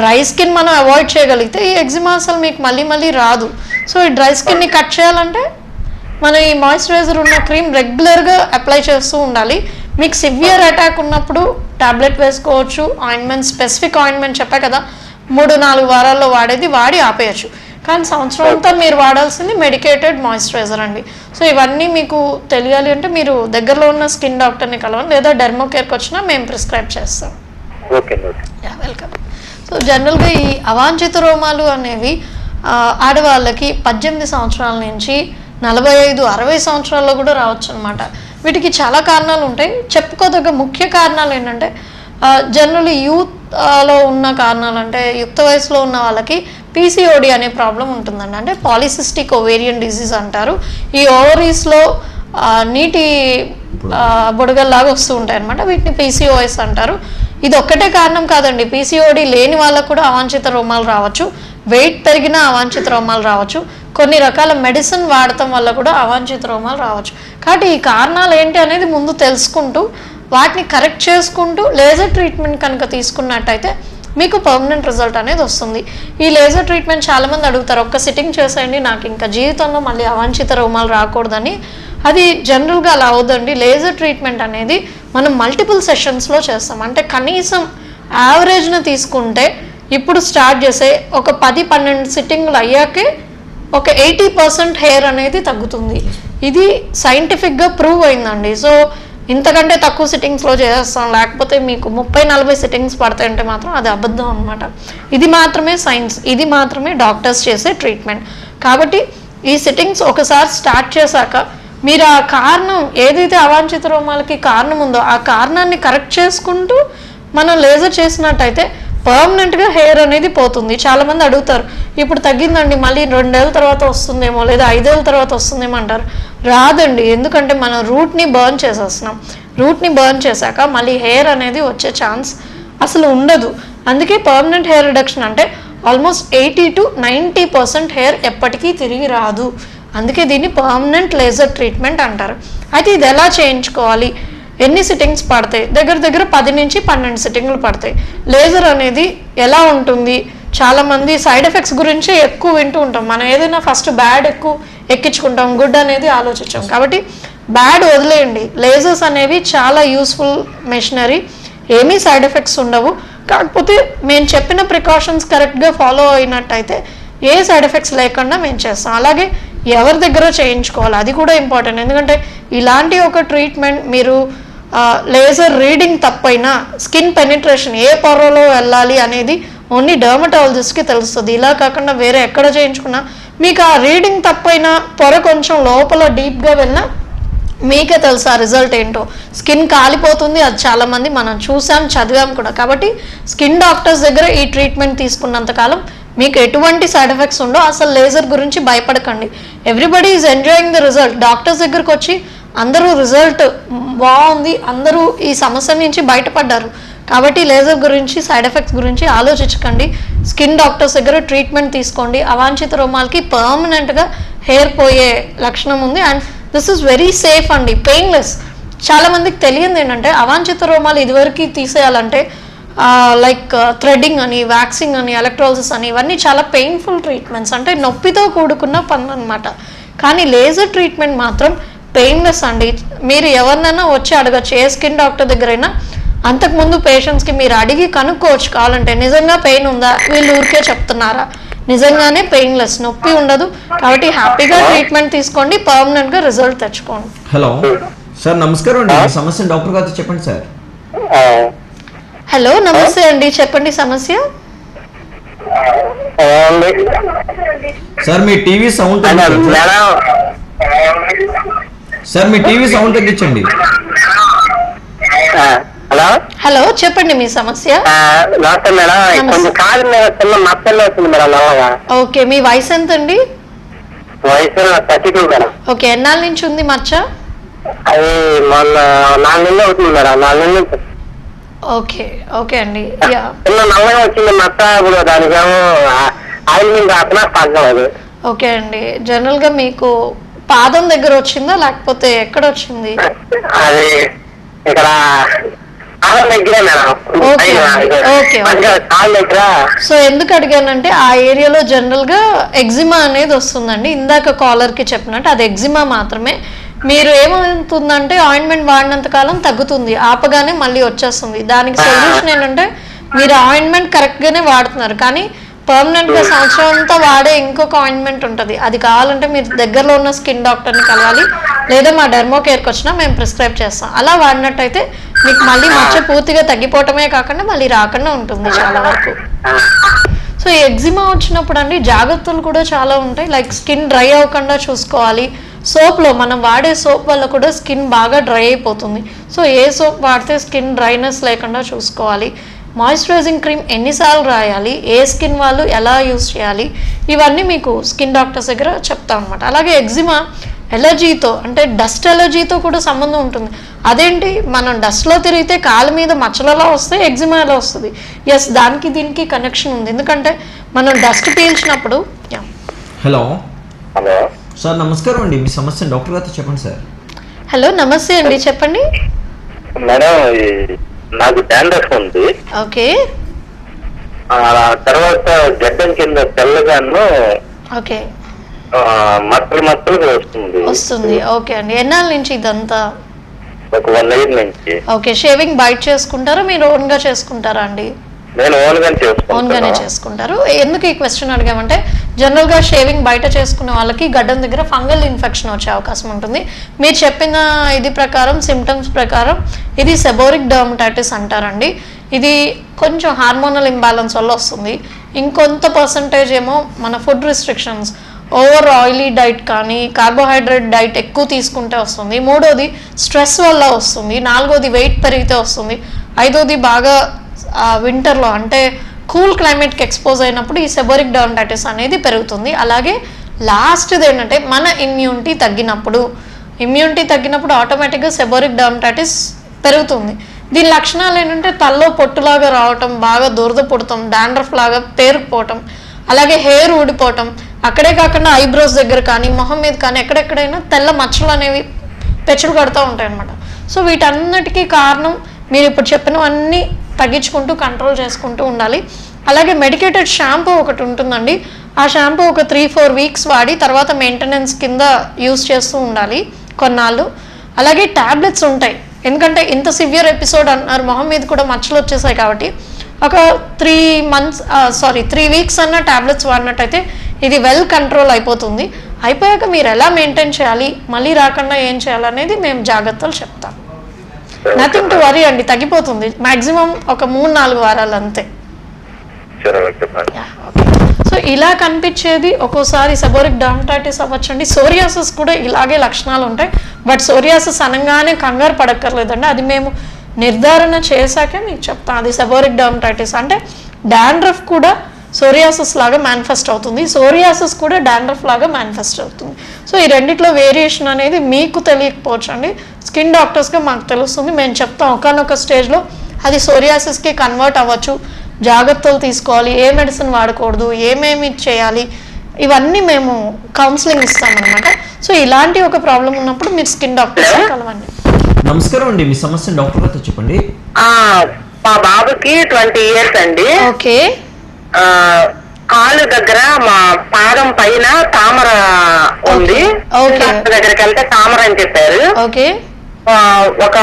డ్రై స్కిన్ మనం అవాయిడ్ చేయగలిగితే ఈ ఎగ్జిమా అసలు మీకు మళ్ళీ రాదు. సో ఈ డ్రై స్కిన్ని కట్ చేయాలంటే మనం ఈ మాయిశ్చరైజర్ ఉన్న క్రీమ్ రెగ్యులర్గా అప్లై చేస్తూ ఉండాలి. మీకు సివియర్ అటాక్ ఉన్నప్పుడు టాబ్లెట్ వేసుకోవచ్చు. ఆయింట్మెంట్ స్పెసిఫిక్ ఆయింట్మెంట్ చెప్పా కదా, 3-4 వారాల్లో వాడేది వాడి ఆపేయచ్చు. కానీ సంవత్సరం అంతా మీరు వాడాల్సింది మెడికేటెడ్ మాయిశ్చరైజర్ అండి. సో ఇవన్నీ మీకు తెలియాలి అంటే మీరు దగ్గరలో ఉన్న స్కిన్ డాక్టర్ని కలవండి, లేదా డెర్మోకేర్కి వచ్చినా మేము ప్రిస్క్రైబ్ చేస్తాం. వెల్కమ్. సో జనరల్గా ఈ అవాంఛిత రోమాలు అనేవి ఆడవాళ్ళకి 18 సంవత్సరాల నుంచి 45-60 సంవత్సరాల్లో కూడా రావచ్చు అనమాట. వీటికి చాలా కారణాలు ఉంటాయి. చెప్పుకోదగ్గ ముఖ్య కారణాలు ఏంటంటే జనరల్లీ యూత్లో ఉన్న కారణాలు అంటే యుక్త వయసులో ఉన్న వాళ్ళకి పీసీఓడి అనే ప్రాబ్లం ఉంటుందండి. అంటే పాలిసిస్టిక్ ఓవేరియన్ డిజీజ్ అంటారు. ఈ ఓవరీస్లో నీటి బుడగల్లాగా వస్తూ ఉంటాయి అనమాట. వీటిని పీసీఓఎస్ అంటారు. ఇది ఒక్కటే కారణం కాదండి, పీసీఓడి లేని వాళ్ళకు కూడా అవాంఛిత రోమాలు రావచ్చు, వెయిట్ పెరిగిన అవాంఛిత రోమాలు రావచ్చు, కొన్ని రకాల మెడిసిన్ వాడటం వల్ల కూడా అవాంఛిత రోమాలు రావచ్చు. కాబట్టి ఈ కారణాలు ఏంటి అనేది ముందు తెలుసుకుంటూ వాటిని కరెక్ట్ చేసుకుంటూ లేజర్ ట్రీట్మెంట్ కనుక తీసుకున్నట్టయితే మీకు పర్మనెంట్ రిజల్ట్ అనేది వస్తుంది. ఈ లేజర్ ట్రీట్మెంట్ చాలామంది అడుగుతారు, ఒక్క సిట్టింగ్ చేసేయండి నాకు ఇంకా జీవితంలో మళ్ళీ అవాంఛిత రోమాలు రాకూడదని. అది జనరల్గా అలా అవుదండి. లేజర్ ట్రీట్మెంట్ అనేది మనం మల్టిపుల్ సెషన్స్లో చేస్తాం. అంటే కనీసం యావరేజ్ను తీసుకుంటే ఇప్పుడు స్టార్ట్ చేసే ఒక 10-12 సిట్టింగ్లు అయ్యాకే ఒక 80% హెయిర్ అనేది తగ్గుతుంది. ఇది సైంటిఫిక్గా ప్రూవ్ అయిందండి. సో ఇంతకంటే తక్కువ సిట్టింగ్స్లో చేస్తాం, లేకపోతే మీకు 30-40 సిట్టింగ్స్ పడతాయంటే మాత్రం అది అబద్ధం అనమాట. ఇది మాత్రమే సైన్స్, ఇది మాత్రమే డాక్టర్స్ చేసే ట్రీట్మెంట్. కాబట్టి ఈ సిట్టింగ్స్ ఒకసారి స్టార్ట్ చేశాక మీరు ఆ కారణం ఏదైతే అవాంఛిత రోమాలకి కారణం ఉందో ఆ కారణాన్ని కరెక్ట్ చేసుకుంటూ మనం లేజర్ చేసినట్టయితే పర్మనెంట్గా హెయిర్ అనేది పోతుంది. చాలామంది అడుగుతారు, ఇప్పుడు తగ్గిందండి మళ్ళీ 2 ఏళ్ళ తర్వాత వస్తుందేమో లేదా 5 ఏళ్ళ తర్వాత వస్తుందేమో అంటారు. రాదండి, ఎందుకంటే మనం రూట్ని బర్న్ చేసేస్తున్నాం. రూట్ని బర్న్ చేశాక మళ్ళీ హెయిర్ అనేది వచ్చే ఛాన్స్ అసలు ఉండదు. అందుకే పర్మనెంట్ హెయిర్ రిడక్షన్ అంటే ఆల్మోస్ట్ 80-90% హెయిర్ ఎప్పటికీ తిరిగి రాదు. అందుకే దీన్ని పర్మనెంట్ లేజర్ ట్రీట్మెంట్ అంటారు. అయితే ఇది ఎలా చేయించుకోవాలి, ఎన్ని సిట్టింగ్స్ పడతాయి? దగ్గర 10-12 సిట్టింగ్లు పడతాయి. లేజర్ అనేది ఎలా ఉంటుంది, చాలామంది సైడ్ ఎఫెక్ట్స్ గురించి ఎక్కువ వింటూ ఉంటాం. మనం ఏదైనా ఫస్ట్ బ్యాడ్ ఎక్కువ ఎక్కించుకుంటాం, గుడ్ అనేది ఆలోచించాం. కాబట్టి బ్యాడ్ వదిలేయండి. లేజర్స్ అనేవి చాలా యూస్ఫుల్ మెషినరీ, ఏమీ సైడ్ ఎఫెక్ట్స్ ఉండవు. కాకపోతే మేము చెప్పిన ప్రికాషన్స్ కరెక్ట్గా ఫాలో అయినట్టయితే ఏ సైడ్ ఎఫెక్ట్స్ లేకుండా మేము చేస్తాం. అలాగే ఎవరి దగ్గర చేయించుకోవాలి అది కూడా ఇంపార్టెంట్. ఎందుకంటే ఇలాంటి ఒక ట్రీట్మెంట్ మీరు లేజర్ రీడింగ్ తప్పైనా స్కిన్ పెనిట్రేషన్ ఏ పొరలో వెళ్ళాలి అనేది ఓన్లీ డర్మటాలజిస్ట్కి తెలుస్తుంది. ఇలా కాకుండా వేరే ఎక్కడ చేయించుకున్నా మీకు ఆ రీడింగ్ తప్పైనా పొర కొంచెం లోపల డీప్గా వెళ్ళినా మీకే తెలుసు ఆ రిజల్ట్ ఏంటో. స్కిన్ కాలిపోతుంది, అది చాలామంది మనం చూసాం చదివాం కూడా. కాబట్టి స్కిన్ డాక్టర్స్ దగ్గర ఈ ట్రీట్మెంట్ తీసుకున్నంతకాలం మీకు ఎటువంటి సైడ్ ఎఫెక్ట్స్ ఉండో. అసలు లేజర్ గురించి భయపడకండి. Everybody is enjoying the result. Doctors దగ్గరకు వచ్చి అందరూ రిజల్ట్ బాగుంది, అందరూ ఈ సమస్య నుంచి బయటపడ్డారు. కాబట్టి లేజర్ గురించి సైడ్ ఎఫెక్ట్స్ గురించి ఆలోచించకండి. స్కిన్ డాక్టర్స్ దగ్గర ట్రీట్మెంట్ తీసుకోండి. అవాంఛిత రోమాలకి పర్మనెంట్గా హెయిర్ పోయే లక్షణం ఉంది. And this is very safe అండి, పెయిన్లెస్. చాలామందికి తెలియదు ఏంటంటే అవాంఛిత రోమాలు ఇదివరకు తీసేయాలంటే లైక్ థ్రెడ్డింగ్ అని, వ్యాక్సింగ్ అని, ఎలక్ట్రోలిసిస్ అని, ఇవన్నీ చాలా పెయిన్ఫుల్ ట్రీట్మెంట్స్, అంటే నొప్పితో కూడుకున్న పనులు అనమాట. కానీ లేజర్ ట్రీట్మెంట్ మాత్రం పెయిన్లెస్ అండి. మీరు ఎవరినైనా వచ్చి అడగచ్చు, ఏ స్కిన్ డాక్టర్ దగ్గరైనా. అంతకుముందు పేషెంట్స్కి మీరు అడిగి కనుక్కోవచ్చు కావాలంటే, నిజంగా పెయిన్ ఉందా, వీళ్ళు ఊరికే చెప్తున్నారా, నిజంగానే పెయిన్లెస్, నొప్పి ఉండదు. కాబట్టి హ్యాపీగా ట్రీట్మెంట్ తీసుకోండి, పర్మనెంట్గా రిజల్ట్ తెచ్చుకోండి. హలో సార్, నమస్కారం అండి. మీ సమస్య డాక్టర్ గారితో చెప్పండి సార్. హలో నమస్తే అండి, చెప్పండి సమస్య. సార్ మీ టీవీ సౌండ్ సార్ మీ టీవీ సౌండ్ తగ్గించండి. హలో హలో చెప్పండి మీ సమస్య. ఓకే, మీ వయసు ఎంత అండి? వయసు 32 మేడం. ఓకే, ఎన్నాళ్ళ నుంచి ఉంది మచ్చ? అది మొన్న 4 నెలలు అవుతుంది మేడం. 4 నెలల నుంచి. ఓకే ఓకే అండి. చిన్న నల్లగా వచ్చింది మచ్చ. ఇప్పుడు దానికేమో ఆయిల్ మీద రాకుండా తగ్గలేదు. ఓకే అండి, జనరల్గా మీకు పాదం దగ్గర వచ్చిందా లేకపోతే ఎక్కడ వచ్చింది? అది ఇక్కడ సో ఎందుకు అడిగానంటే ఆ ఏరియాలో జనరల్ గా ఎగ్జిమా అనేది వస్తుందండి. ఇందాక కాలర్ కి చెప్పినట్టు అది ఎగ్జిమా మాత్రమే. మీరు ఏమవుతుందంటే ఆయింట్మెంట్ వాడినంత కాలం తగ్గుతుంది, ఆపగానే మళ్ళీ వచ్చేస్తుంది. దానికి సొల్యూషన్ ఏంటంటే మీరు ఆయింట్మెంట్ కరెక్ట్ గానే వాడుతున్నారు, కానీ పర్మనెంట్ గా సంవత్సరం అంతా వాడే ఇంకొక ఆయింట్మెంట్ ఉంటుంది. అది కావాలంటే మీరు దగ్గరలో ఉన్న స్కిన్ డాక్టర్ని కలవాలి, లేదా మా డెర్మో కేర్కి వచ్చినా మేము ప్రిస్క్రైబ్ చేస్తాం. అలా వాడినట్టయితే మీకు మళ్ళీ మచ్చ పూర్తిగా తగ్గిపోవటమే కాకుండా మళ్ళీ రాకుండా ఉంటుంది చాలా వరకు. సో ఈ ఎగ్జిమా వచ్చినప్పుడు అండి జాగ్రత్తలు కూడా చాలా ఉంటాయి. లైక్ స్కిన్ డ్రై అవ్వకుండా చూసుకోవాలి. సోప్లో మనం వాడే సోప్ వల్ల కూడా స్కిన్ బాగా డ్రై అయిపోతుంది. సో ఏ సోప్ వాడితే స్కిన్ డ్రైనెస్ లేకుండా చూసుకోవాలి. మాయిశ్చరైజింగ్ క్రీమ్ ఎన్నిసార్లు రాయాలి, ఏ స్కిన్ వాళ్ళు ఎలా యూస్ చేయాలి, ఇవన్నీ మీకు స్కిన్ డాక్టర్స్ దగ్గర చెప్తాం అనమాట. అలాగే ఎగ్జిమా ఎలర్జీతో, అంటే డస్ట్ ఎలర్జీతో కూడా సంబంధం ఉంటుంది. అదేంటి, మనం డస్ట్లో తిరిగితే కాళ్ళ మీద మచ్చలలో వస్తే ఎగ్జిమా ఎలా వస్తుంది? ఎస్, దానికి దీనికి కనెక్షన్ ఉంది. ఎందుకంటే మనం డస్ట్ పీల్చినప్పుడు. హలో హలో సార్, నమస్కారం అండి. మీ సమస్య డాక్టర్ గారితో చెప్పండి సార్. హలో నమస్తే అండి, చెప్పండి మేడం. నాకు డాండ్రఫ్ ఉంది. ఓకే, తర్వాత గడ్డం కింద తెల్లగాను ఓకే, మత్తలు వస్తుంది. ఓకే అండి, ఎన్నాళ్ళ నుంచి ఇదంతా? ఒక 1 year నుంచి. ఓకే, షేవింగ్ బయట చేసుకుంటారా, మీరు ఓన్ గా చేసుకుంటారా అండి? నేను ఓన్ గానే చేసుకుంటారు. ఎందుకు ఈ క్వశ్చన్ అడిగామంటే జనరల్ గా షేవింగ్ బయట చేసుకునే వాళ్ళకి గడ్డం దగ్గర ఫంగల్ ఇన్ఫెక్షన్ వచ్చే అవకాశం ఉంటుంది. మీరు చెప్పిన ఇది ప్రకారం, సిమ్టమ్స్ ప్రకారం ఇది సెబోరిక్ డర్మటైటిస్ అంటారండి. ఇది కొంచెం హార్మోనల్ ఇంబ్యాలెన్స్ వల్ల వస్తుంది. ఇంకొంత పర్సంటేజ్ ఏమో మన food restrictions, over oily diet కానీ కార్బోహైడ్రేట్ డైట్ ఎక్కువ తీసుకుంటే వస్తుంది. మూడోది స్ట్రెస్ వల్ల వస్తుంది. నాలుగోది వెయిట్ పెరిగితే వస్తుంది. ఐదోది బాగా వింటర్లో అంటే కూల్ క్లైమేట్కి ఎక్స్పోజ్ అయినప్పుడు ఈ సెబోరిక్ డర్మటైటిస్ అనేది పెరుగుతుంది. అలాగే లాస్ట్ది ఏంటంటే మన ఇమ్యూనిటీ తగ్గినప్పుడు ఆటోమేటిక్గా సెబోరిక్ డర్మటైటిస్ పెరుగుతుంది. దీని లక్షణాలు ఏంటంటే తలలో పొట్టులాగా రావటం, బాగా దురద పుడటం, డాండ్రఫ్ లాగా పేరుకుపోవటం, అలాగే హెయిర్ ఊడిపోవటం, అక్కడే కాకుండా ఐబ్రోస్ దగ్గర కానీ మొహం మీద కానీ ఎక్కడెక్కడైనా తెల్ల మచ్చలు అనేవి పెచ్చులు కడుతూ ఉంటాయి అన్నమాట. సో వీటన్నిటికీ కారణం మీరు ఇప్పుడు చెప్పినవన్నీ తగ్గించుకుంటూ కంట్రోల్ చేసుకుంటూ ఉండాలి. అలాగే మెడికేటెడ్ షాంపూ ఒకటి ఉంటుందండి. ఆ షాంపూ ఒక 3-4 weeks వాడి తర్వాత మెయింటెనెన్స్ కింద యూస్ చేస్తూ ఉండాలి కొన్నాళ్ళు. అలాగే ట్యాబ్లెట్స్ ఉంటాయి, ఎందుకంటే ఇంత సివియర్ ఎపిసోడ్ అన్నారు, మొహం మీద కూడా మచ్చలు వచ్చేసాయి కాబట్టి ఒక 3 weeks అన్న ట్యాబ్లెట్స్ వాడినట్టయితే ఇది వెల్ కంట్రోల్ అయిపోతుంది. అయిపోయాక మీరు ఎలా మెయింటైన్ చేయాలి, మళ్ళీ రాకుండా ఏం చేయాలనేది మేము జాగ్రత్తలు చెప్తాం. నథింగ్ టు వరీ అండి, తగ్గిపోతుంది మాక్సిమం ఒక 3-4 వారాలు అంతే. సో ఇలా కనిపించేది ఒక్కోసారి సెబోరిక్ డర్మటైటిస్ అవ్వచ్చండి. సోరియాసిస్ కూడా ఇలాగే లక్షణాలు ఉంటాయి. బట్ సోరియాసిస్ అనగానే కంగారు పడక్కర్లేదండి, అది మేము నిర్ధారణ చేశాకే మీకు చెప్తాం అది సెబోరిక్ డర్మటైటిస్. అంటే డాండ్రఫ్ కూడా సోరియాసిస్ లాగా మేనిఫెస్ట్ అవుతుంది, సోరియాసిస్ కూడా డాండ్రఫ్ లాగా మేనిఫెస్ట్ అవుతుంది. సో ఈ రెండిట్లో వేరియేషన్ అనేది మీకు తెలియకపోవచ్చు అండి, స్కిన్ డాక్టర్స్గా మాకు తెలుస్తుంది. మేము చెప్తాం ఒకనొక స్టేజ్లో అది సోరియాసిస్కి కన్వర్ట్ అవ్వచ్చు, జాగ్రత్తలు తీసుకోవాలి, ఏ మెడిసిన్ వాడకూడదు, ఏమేమి చేయాలి, ఇవన్నీ మేము కౌన్సిలింగ్ ఇస్తామన్నమాట. సో ఇలాంటి ఒక ప్రాబ్లం ఉన్నప్పుడు మీరు స్కిన్ డాక్టర్స్ కలవండి. నమస్కారం అండి, మీ సమస్య డాక్టర్ గారితో చెప్పండి. మా బాబుకి 20 years అండి. ఓకే. కాలు దగ్గర మా పాదం పైన తామర ఉంది. దగ్గరికి వెళ్తే తామర అని చెప్పారు. ఓకే. ఒక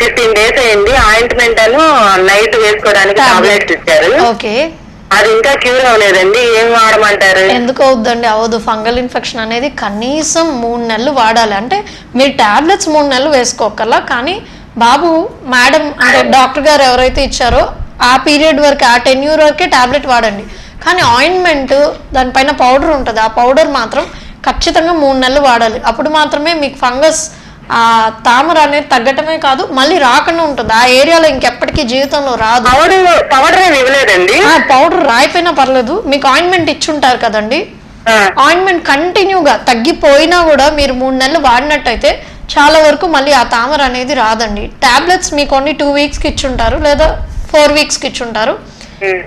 15 days అయింది. ఆయింట్మెంట్ అను నైట్ వేసుకోవడానికి టాబ్లెట్స్ ఇచ్చారు. ఓకే. అది ఇంకా క్యూర్ అవ్వలేదండి, ఏం వాడమంటారు? ఎందుకు అవుద్దండి, అవదు. ఫంగల్ ఇన్ఫెక్షన్ అనేది కనీసం 3 నెలలు వాడాలి. అంటే మీరు టాబ్లెట్స్ 3 నెలలు వేసుకోకల్లా, కానీ బాబు మేడం అంటే డాక్టర్ గారు ఎవరైతే ఇచ్చారో ఆ పీరియడ్ వరకు, ఆ టెన్యూర్ వరకే టాబ్లెట్ వాడండి. కానీ ఆయింట్మెంట్ దానిపైన పౌడర్ ఉంటుంది, ఆ పౌడర్ మాత్రం ఖచ్చితంగా 3 నెలలు వాడాలి. అప్పుడు మాత్రమే మీకు ఫంగస్ ఆ తామర అనేది తగ్గటమే కాదు, మళ్ళీ రాకుండా ఉంటుంది. ఆ ఏరియాలో ఇంకెప్పటికీ జీవితంలో రాదు. పౌడర్ రాయిపోయినా పర్లేదు, మీకు ఆయింట్మెంట్ ఇచ్చుంటారు కదండి, ఆయింట్మెంట్ కంటిన్యూగా తగ్గిపోయినా కూడా మీరు 3 నెలలు వాడినట్టయితే చాలా వరకు మళ్ళీ ఆ తామర అనేది రాదండి. టాబ్లెట్స్ మీకు ఓన్లీ 2 weeksకి ఇచ్చుంటారు లేదా 4 weeksకి ఇచ్చుంటారు.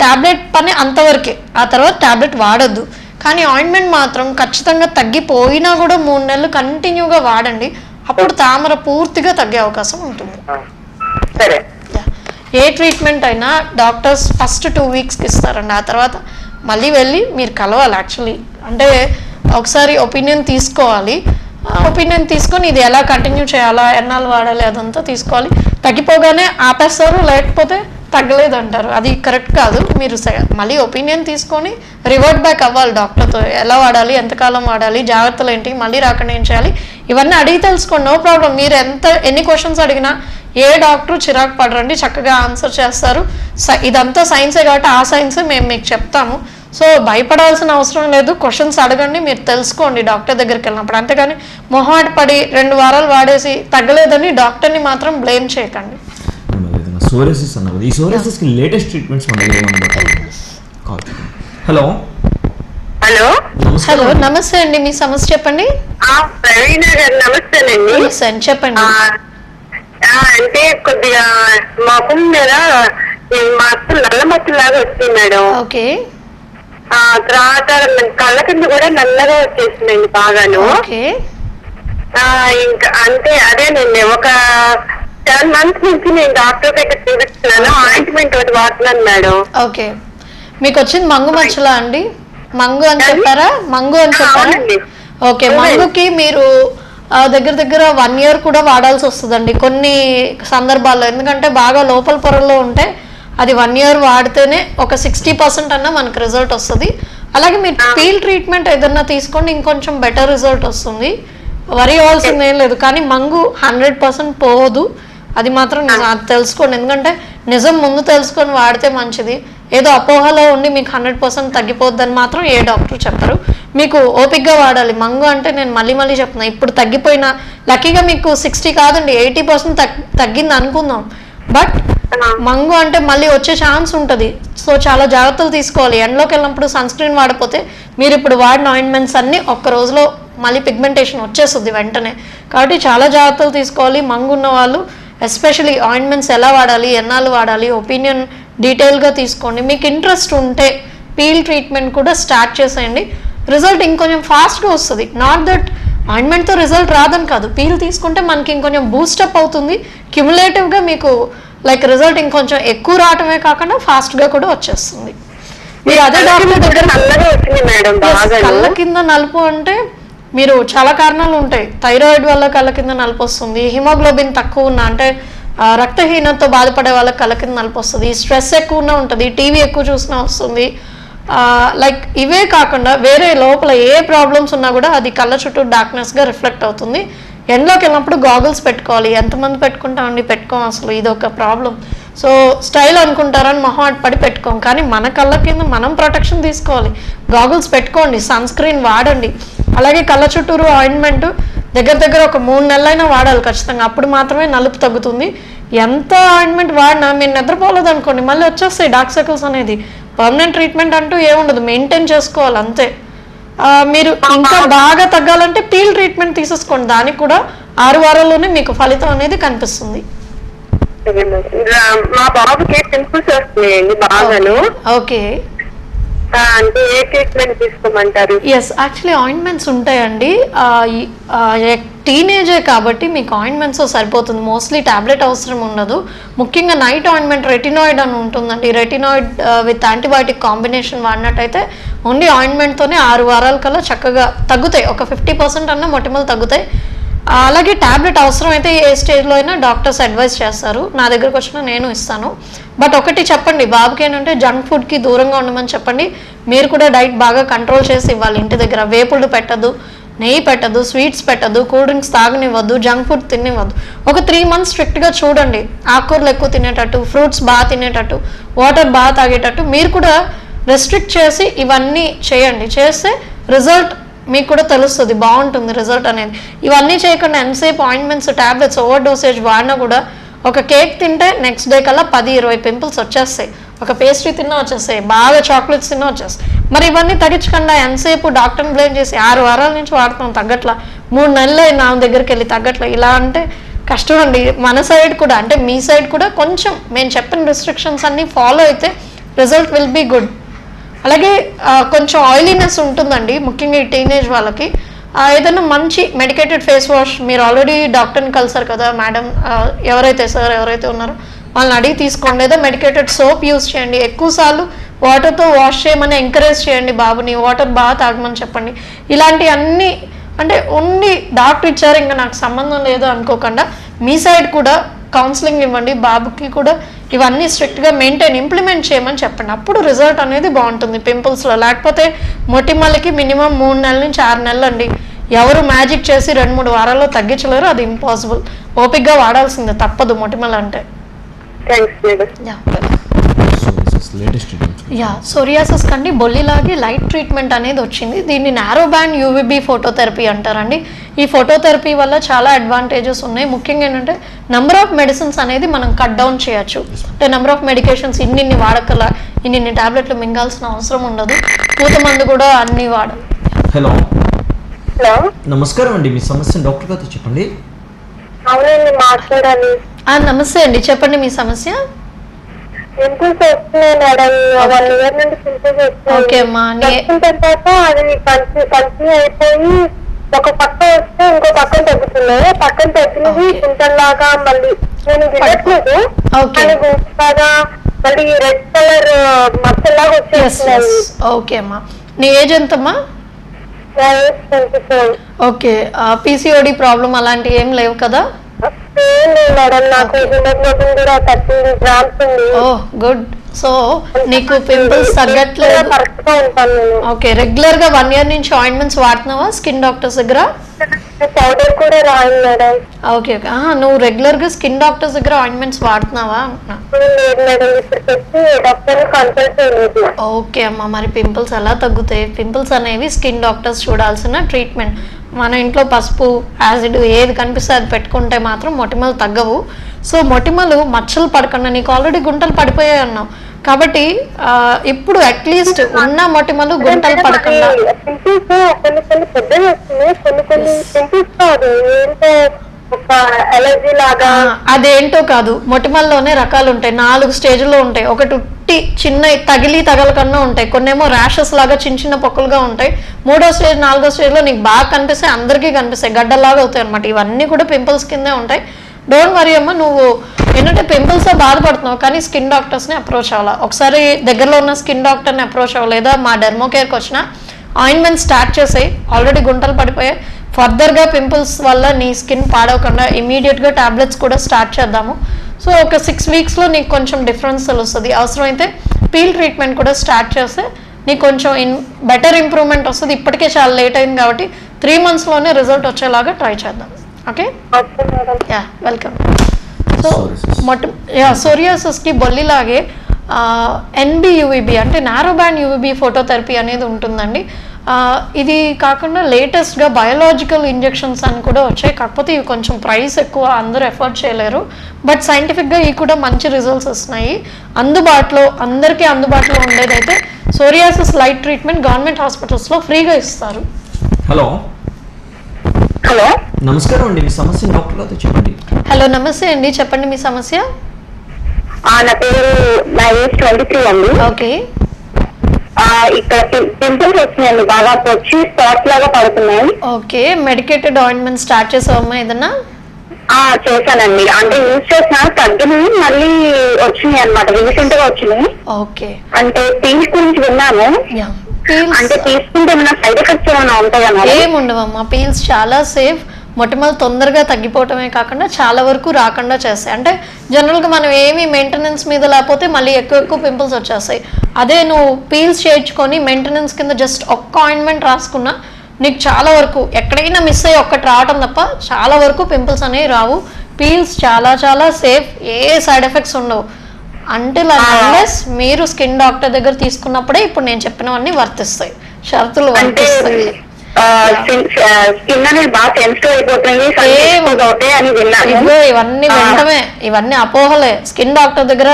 టాబ్లెట్ పని అంతవరకే, ఆ తర్వాత టాబ్లెట్ వాడద్దు. కానీ ఆయింట్మెంట్ మాత్రం ఖచ్చితంగా తగ్గిపోయినా కూడా 3 నెలలు కంటిన్యూగా వాడండి, అప్పుడు తామర పూర్తిగా తగ్గే అవకాశం ఉంటుంది. ఏ ట్రీట్మెంట్ అయినా డాక్టర్స్ ఫస్ట్ 2 weeksకి ఇస్తారండి, ఆ తర్వాత మళ్ళీ వెళ్ళి మీరు కలవాలి. యాక్చువల్లీ అంటే ఒకసారి ఒపీనియన్ తీసుకోవాలి, ఒపీనియన్ తీసుకొని ఇది ఎలా కంటిన్యూ చేయాలా, ఎన్నాళ్ళు వాడాలి అదంతా తీసుకోవాలి. తగ్గిపోగానే ఆపేస్తారు, లేకపోతే తగ్గలేదు అంటారు, అది కరెక్ట్ కాదు. మీరు మళ్ళీ ఒపీనియన్ తీసుకొని రివర్ట్ బ్యాక్ అవ్వాలి డాక్టర్తో, ఎలా వాడాలి, ఎంతకాలం వాడాలి, జాగ్రత్తలు ఏంటి, మళ్ళీ రాకుండా ఏం చేయాలి, ఇవన్నీ అడిగి తెలుసుకోండి. నో ప్రాబ్లం, మీరు ఎన్ని క్వశ్చన్స్ అడిగినా ఏ డాక్టర్ చిరాకు పడరండి, చక్కగా ఆన్సర్ చేస్తారు. ఇదంతా సైన్సే కాబట్టి ఆ సైన్సే మేము మీకు చెప్తాము. సో భయపడాల్సిన అవసరం లేదు, క్వశ్చన్స్ అడగండి, మీరు తెలుసుకోండి డాక్టర్ దగ్గరికి వెళ్ళినప్పుడు. అంతేగాని మొహాట పడి 2 వారాలు వాడేసి తగ్గలేదని డాక్టర్ని మాత్రం బ్లేమ్ చేయకండి. సోరియాసిస్ అన్నారు, ఈ సోరియాసిస్కి latest treatments hello hello hello నమస్తే అండి, మీ సమస్య చెప్పండి. ప్రవీణ గారు నమస్తేనండి. చెప్పండి. అంటే కొద్దిగా మా ముఖం మీద మాకు నల్ల మచ్చ లాగా వచ్చింది మేడం. ఓకే. తర్వాత కళ్ళ కింద కూడా నల్లగా వచ్చేసిందండి బాగాను. ఇంకా అంటే అదే నేను ఒక 10 months నుంచి నేను డాక్టర్ దగ్గర చూపిస్తున్నాను, ఆయింట్మెంట్ ఒకటి వాడుతున్నాను మేడం. ఓకే. మీకు వచ్చింది మంగు మచ్చలా అండి? మంగు అని చెప్పారా? మంగు అని చెప్పారా? ఓకే. మంగుకి మీరు దగ్గర 1 year కూడా వాడాల్సి వస్తుందండి కొన్ని సందర్భాల్లో, ఎందుకంటే బాగా లోపల పొరల్లో ఉంటే అది 1 year వాడితేనే ఒక 60% అన్నా మనకు రిజల్ట్ వస్తుంది. అలాగే మీరు పీల్ ట్రీట్మెంట్ ఏదన్నా తీసుకోండి, ఇంకొంచెం బెటర్ రిజల్ట్ వస్తుంది, వరి అవ్వాల్సింది ఏం లేదు. కానీ మంగు 100% పోదు, అది మాత్రం తెలుసుకోండి. ఎందుకంటే నిజం ముందు తెలుసుకొని వాడితే మంచిది. ఏదో అపోహలో ఉండి మీకు 100% తగ్గిపోద్దని మాత్రం ఏ డాక్టర్ చెప్పరు. మీకు ఓపిక్గా వాడాలి. మంగు అంటే నేను మళ్ళీ చెప్తున్నా, ఇప్పుడు తగ్గిపోయినా లక్కీగా మీకు 60 కాదండి 80% తగ్గింది అనుకుందాం. బట్ మంగు అంటే మళ్ళీ వచ్చే ఛాన్స్ ఉంటుంది. సో చాలా జాగ్రత్తలు తీసుకోవాలి. ఎండ్లోకి వెళ్ళినప్పుడు సన్ స్క్రీన్ వాడకపోతే మీరు ఇప్పుడు వాడిన ఆయింట్మెంట్స్ అన్నీ ఒక్క రోజులో మళ్ళీ పిగ్మెంటేషన్ వచ్చేస్తుంది వెంటనే. కాబట్టి చాలా జాగ్రత్తలు తీసుకోవాలి. మంగు ఉన్న వాళ్ళు ఎస్పెషలీ ఆయింట్మెంట్స్ ఎలా వాడాలి, ఎన్నాళ్ళు వాడాలి, ఒపీనియన్ డీటెయిల్గా తీసుకోండి. మీకు ఇంట్రెస్ట్ ఉంటే పీల్ ట్రీట్మెంట్ కూడా స్టార్ట్ చేసేయండి, రిజల్ట్ ఇంకొంచెం ఫాస్ట్గా వస్తుంది. నాట్ దట్ ఆయింట్మెంట్తో రిజల్ట్ రాదని కాదు, పీల్ తీసుకుంటే మనకి ఇంకొంచెం బూస్టప్ అవుతుంది, క్యుములేటివ్గా మీకు లైక్ రిజల్ట్ ఇంకొంచెం ఎక్కువ రావటమే కాకుండా ఫాస్ట్గా కూడా వచ్చేస్తుంది. మీరు అదే డాక్టర్ దగ్గర కళ్ళ కింద నలుపు అంటే మీరు చాలా కారణాలు ఉంటాయి. థైరాయిడ్ వల్ల కళ్ళ కింద నలుపు వస్తుంది, హిమోగ్లోబిన్ తక్కువ ఉన్న అంటే రక్తహీనతతో బాధపడే వాళ్ళకి కళ్ళ కింద నలుపు వస్తుంది, స్ట్రెస్ ఎక్కువ ఉన్న ఉంటుంది, టీవీ ఎక్కువ చూసినా వస్తుంది, లైక్ ఇవే కాకుండా వేరే లోపల ఏ ప్రాబ్లమ్స్ ఉన్నా కూడా అది కళ్ళ చుట్టూ డార్క్నెస్గా రిఫ్లెక్ట్ అవుతుంది. ఎండ్లోకి వెళ్ళినప్పుడు గాగుల్స్ పెట్టుకోవాలి. ఎంతమంది పెట్టుకుంటామండి? పెట్టుకోం. అసలు ఇది ఒక ప్రాబ్లం. సో స్టైల్ అనుకుంటారని మొహమాట పడి పెట్టుకోం, కానీ మన కళ్ళ కింద మనం ప్రొటెక్షన్ తీసుకోవాలి. గాగుల్స్ పెట్టుకోండి, సన్ స్క్రీన్ వాడండి. అలాగే కళ్ళ చుట్టూరు ఆయింట్మెంట్ దగ్గర ఒక 3 నెలలైనా వాడాలి ఖచ్చితంగా. అప్పుడు మాత్రమే నలుపు తగ్గుతుంది. ఎంత ఆయింట్మెంట్ వాడినా మీరు నిద్రపోలేదు అనుకోండి, మళ్ళీ వచ్చేస్తాయి డార్క్ సర్కిల్స్ అనేది. పర్మనెంట్ ట్రీట్మెంట్ అంటూ ఏముండదు, మెయింటైన్ చేసుకోవాలి అంతే. మీరు ఇంకా బాగా తగ్గాలంటే పీల్ ట్రీట్మెంట్ తీసేసుకోండి. దానికి కూడా 6 వారాల్లోనే మీకు ఫలితం అనేది కనిపిస్తుంది. మా బాబుకి పింపుల్స్ వస్తున్నాయండి బాగాను. ఓకే, అంటే ఏ ట్రీట్మెంట్ తీసుకోమంటారు? ఎస్, యాక్చువల్లీ ఆయింట్మెంట్స్ ఉంటాయండి. టీనేజే కాబట్టి మీకు ఆయింట్మెంట్స్ సరిపోతుంది. మోస్ట్లీ టాబ్లెట్ అవసరం ఉండదు. ముఖ్యంగా నైట్ ఆయింట్మెంట్ రెటినాయిడ్ అని ఉంటుందండి. రెటినాయిడ్ విత్ యాంటీబయాటిక్ కాంబినేషన్ వాడినట్టయితే ఓన్లీ ఆయింట్మెంట్తోనే 6 వారాల కల్లా చక్కగా తగ్గుతాయి. ఒక 50% అన్న మొటిమలు తగ్గుతాయి. అలాగే టాబ్లెట్ అవసరమైతే ఏ స్టేజ్లో అయినా డాక్టర్స్ అడ్వైస్ చేస్తారు. నా దగ్గరకు వచ్చినా నేను ఇస్తాను. బట్ ఒకటి చెప్పండి, బాబుకి ఏంటంటే జంక్ ఫుడ్కి దూరంగా ఉండమని చెప్పండి. మీరు కూడా డైట్ బాగా కంట్రోల్ చేసి ఇవ్వాలి. ఇంటి దగ్గర వేపుళ్ళు పెట్టద్దు, నెయ్యి పెట్టద్దు, స్వీట్స్ పెట్టద్దు, కూల్ డ్రింక్స్ తాగనివ్వద్దు, జంక్ ఫుడ్ తినివ్వద్దు. ఒక 3 months స్ట్రిక్ట్గా చూడండి. ఆకుకూరలు ఎక్కువ తినేటట్టు, ఫ్రూట్స్ బాగా తినేటట్టు, వాటర్ బాగా తాగేటట్టు మీరు కూడా రెస్ట్రిక్ట్ చేసి ఇవన్నీ చేయండి. చేస్తే రిజల్ట్ మీకు కూడా తెలుస్తుంది, బాగుంటుంది రిజల్ట్ అనేది. ఇవన్నీ చేయకుండా ఎంతసేపు ఆయింట్మెంట్స్, టాబ్లెట్స్, ఓవర్ డోసేజ్ వాడినా కూడా ఒక కేక్ తింటే నెక్స్ట్ డే కల్లా 10-20 పింపుల్స్ వచ్చేస్తాయి. ఒక పేస్ట్రీ తిన్నా వచ్చేస్తాయి, బాగా చాక్లెట్స్ తిన్నా వచ్చేస్తాయి. మరి ఇవన్నీ తగ్గించకుండా ఎంతసేపు డాక్టర్ని బ్లేమ్ చేసి 6 వారాల నుంచి వాడుతాం తగ్గట్లా, 3 నెలలు నా దగ్గరికి వెళ్ళి తగ్గట్లా, ఇలా అంటే కష్టం అండి. మన సైడ్ కూడా అంటే మీ సైడ్ కూడా కొంచెం మేము చెప్పిన రిస్ట్రిక్షన్స్ అన్నీ ఫాలో అయితే రిజల్ట్ విల్ బీ గుడ్. అలాగే కొంచెం ఆయిలీనెస్ ఉంటుందండి, ముఖ్యంగా ఈ టీనేజ్ వాళ్ళకి. ఏదైనా మంచి మెడికేటెడ్ ఫేస్ వాష్, మీరు ఆల్రెడీ డాక్టర్ని కలిసారు కదా మేడం, ఎవరైతే ఉన్నారో వాళ్ళని అడిగి తీసుకోండి. లేదా మెడికేటెడ్ సోప్ యూస్ చేయండి. ఎక్కువసార్లు వాటర్తో వాష్ చేయమని ఎంకరేజ్ చేయండి బాబుని. వాటర్ బాగా తాగమని చెప్పండి. ఇలాంటి అన్నీ అంటే ఓన్లీ డాక్టర్ ఇచ్చారు ఇంకా నాకు సంబంధం లేదు అనుకోకుండా మీ సైడ్ కూడా కౌన్సిలింగ్ ఇవ్వండి. బాబుకి కూడా ఇవన్నీ స్ట్రిక్ట్గా ఇంప్లిమెంట్ చేయమని చెప్పండి. అప్పుడు రిజల్ట్ అనేది బాగుంటుంది పింపుల్స్లో. లేకపోతే మొటిమలకి మినిమం 3 నెలల నుంచి 6 నెలలు అండి. ఎవరు మ్యాజిక్ చేసి 2-3 వారాల్లో తగ్గించలేరు, అది ఇంపాసిబుల్. ఓపిక్గా వాడాల్సిందే, తప్పదు మొటిమలు అంటే. సోరియాసిస్ కండి బొల్లిలాగే లైట్ ట్రీట్మెంట్ అనేది వచ్చింది. దీన్ని నారో బ్యాండ్ యూవీబీ ఫోటోథెరపీ అంటారండి. ఈ ఫోటోథెరపీ వల్ల చాలా అడ్వాంటేజెస్ ఉన్నాయి. ముఖ్యంగా ఏంటంటే నెంబర్ ఆఫ్ మెడిసిన్స్ అనేది మనం కట్ డౌన్ చేయొచ్చు. అంటే నెంబర్ ఆఫ్ మెడికేషన్స్ ఇన్ని వాడకల, ఇన్ని టాబ్లెట్లు మింగాల్సిన అవసరం ఉండదు. పూత మందు కూడా అన్ని వాడాలి. హలో నమస్కారం అండి, మీ సమస్య డాక్టర్ గారితో చెప్పండి. అవునండి, మాట్లాడాలి. నమస్తే అండి, చెప్పండి మీ సమస్య. పింపుల్స్ వస్తున్నాయి మేడం, 1 year నుండి పింపుల్స్ వస్తున్నాయి. తర్వాత అది కంటిన్యూ అయిపోయి ఒక పక్క వస్తే ఇంకో పక్కన తగ్గుతున్నాయి. పక్కన తగ్గినది పింటల్లాగా మళ్ళీ నేను తినట్లేదు, కానీ గుంపులాగా మళ్ళీ రెడ్ కలర్ మచ్చలాగా వచ్చేస్తున్నాయి. ఓకే అమ్మా, నీ ఏజ్ ఎంతమ్మా? 24. ఓకే, పీసీఓడి ప్రాబ్లం అలాంటివి ఏం లేవు కదా? మేడం, నాకు హిమోగ్లోబిన్ కూడా 13 grams ఉంది. గుడ్. సో నీకు పింపుల్స్ తగ్గట్లేదు. ఓకే, రెగ్యులర్ గా 1 year నుంచి ఆయింట్మెంట్స్ వాడుతున్నావా స్కిన్ డాక్టర్స్ దగ్గర? పౌడర్ కూడా రాదు మేడం. ఓకే ఓకే, నువ్వు రెగ్యులర్ గా స్కిన్ డాక్టర్స్ దగ్గర ఆయింట్మెంట్స్ వాడుతున్నావా? ఓకే అమ్మా, మరి పింపుల్స్ ఎలా తగ్గుతాయి? పింపుల్స్ అనేవి స్కిన్ డాక్టర్స్ చూడాల్సిన ట్రీట్మెంట్. మన ఇంట్లో పసుపు, యాసిడ్ ఏది కనిపిస్తే అది పెట్టుకుంటే మాత్రం మొటిమలు తగ్గవు. సో మొటిమలు మచ్చలు పడకుండా, నీకు ఆల్రెడీ గుంటలు పడిపోయాయి అన్నావు కాబట్టి ఇప్పుడు అట్లీస్ట్ ఉన్న మొటిమలు గుంటలు పడకుండా. అదేంటో కాదు, మొటిమల్లోనే రకాలు ఉంటాయి. 4 స్టేజ్లో ఉంటాయి. ఒకటి ఉట్టి చిన్న తగలకన్నా ఉంటాయి, కొన్నేమో ర్యాషెస్ లాగా చిన్న పొక్కులుగా ఉంటాయి. 3వ స్టేజ్ 4వ స్టేజ్లో నీకు బాగా కనిపిస్తాయి, అందరికీ కనిపిస్తాయి, గడ్డలాగా అవుతాయి అనమాట. ఇవన్నీ కూడా పింపుల్స్ కిందే ఉంటాయి. డోంట్ వరీ అమ్మ, నువ్వు ఏంటంటే పింపుల్స్తో బాధపడుతున్నావు కానీ స్కిన్ డాక్టర్స్ని అప్రోచ్ అవ్వాలి. ఒకసారి దగ్గరలో ఉన్న స్కిన్ డాక్టర్ని అప్రోచ్ అవ్వలేదా, మా డెర్మోకేర్కి వచ్చిన ఆయింట్మెంట్ స్టార్ట్ చేసాయి. ఆల్రెడీ గుంటలు పడిపోయాయి. ఫర్దర్గా పింపుల్స్ వల్ల నీ స్కిన్ పాడవకుండా ఇమీడియట్గా టాబ్లెట్స్ కూడా స్టార్ట్ చేద్దాము. సో ఒక 6 weeksలో నీకు కొంచెం డిఫరెన్స్ తెలుస్తుంది. అవసరమైతే పీల్ ట్రీట్మెంట్ కూడా స్టార్ట్ చేస్తే నీకు కొంచెం బెటర్ ఇంప్రూవ్మెంట్ వస్తుంది. ఇప్పటికే చాలా లేట్ అయింది కాబట్టి 3 monthsలోనే రిజల్ట్ వచ్చేలాగా ట్రై చేద్దాం. Okay, yeah, welcome. సో సోరియాసిస్కి బొల్లిలాగే ఎన్బియువిబి అంటే నారో బ్యాండ్ యూవిబి ఫోటోథెరపీ అనేది ఉంటుందండి. ఇది కాకుండా లేటెస్ట్గా బయోలాజికల్ ఇంజెక్షన్స్ అని కూడా వచ్చాయి. కాకపోతే ఇవి కొంచెం ప్రైస్ ఎక్కువ, అందరూ ఎఫర్ట్ చేయలేరు. బట్ సైంటిఫిక్గా ఇవి కూడా మంచి రిజల్ట్స్ వస్తున్నాయి. అందరికీ అందుబాటులో ఉండేదైతే సోరియాసిస్ లైట్ ట్రీట్మెంట్ గవర్నమెంట్ హాస్పిటల్స్లో ఫ్రీగా ఇస్తారు. హలో హలో, నమస్కారం అండి, మీ సమస్య డాక్టర్ గారితో చెప్పండి. హలో, నమస్తే అండి, చెప్పండి మీ సమస్య. నా ఏజ్ 23 అండి. ఓకే, ఇక్కడ పింపుల్స్ వచ్చినాయండి, బాగా వచ్చి స్పాట్స్ లాగా పడుతున్నాయి. ఓకే, మెడికేటెడ్ ఆయింట్మెంట్ స్టార్ట్ చేసావమ్మా ఏదన్నా? చేశానండి, అంటే యూజ్ చేసిన తగ్గినాయి, మళ్ళీ వచ్చినాయి అనమాట, రీసెంట్ గా వచ్చినాయి. ఓకే, అంటే పీల్స్ గురించి విన్నాము. అంటే తీసుకుంటే ఏమైనా సైడ్ ఎఫెక్ట్స్ ఏమైనా ఉంటాయా? ఏముండవమ్మా, పీల్స్ చాలా సేఫ్. మొటిమలు తొందరగా తగ్గిపోవటమే కాకుండా చాలా వరకు రాకుండా చేస్తాయి. అంటే జనరల్గా మనం ఏమీ మెయింటెనెన్స్ మీద లేకపోతే మళ్ళీ ఎక్కువ పింపుల్స్ వచ్చేస్తాయి. అదే నువ్వు పీల్స్ చేయించుకొని మెయింటెనెన్స్ కింద జస్ట్ ఒక్క ఆయింట్మెంట్ రాసుకున్నా నీకు చాలా వరకు ఎక్కడైనా మిస్ అయ్యి ఒక్కటి రావటం తప్ప చాలా వరకు పింపుల్స్ అనేవి రావు. పీల్స్ చాలా చాలా సేఫ్, ఏ సైడ్ ఎఫెక్ట్స్ ఉండవు. అంటిల్ అన్లెస్ మీరు స్కిన్ డాక్టర్ దగ్గర తీసుకున్నప్పుడే ఇప్పుడు నేను చెప్పినవన్నీ వర్తిస్తాయి, షరతులు వర్తిస్తాయి. స్కిన్ అనేది బాగా సెన్సిటివ్ అయిపోతుంది అని విన్నాను. ఇవన్నీ వెంటనే, ఇవన్నీ అపోహలే. స్కిన్ డాక్టర్ దగ్గర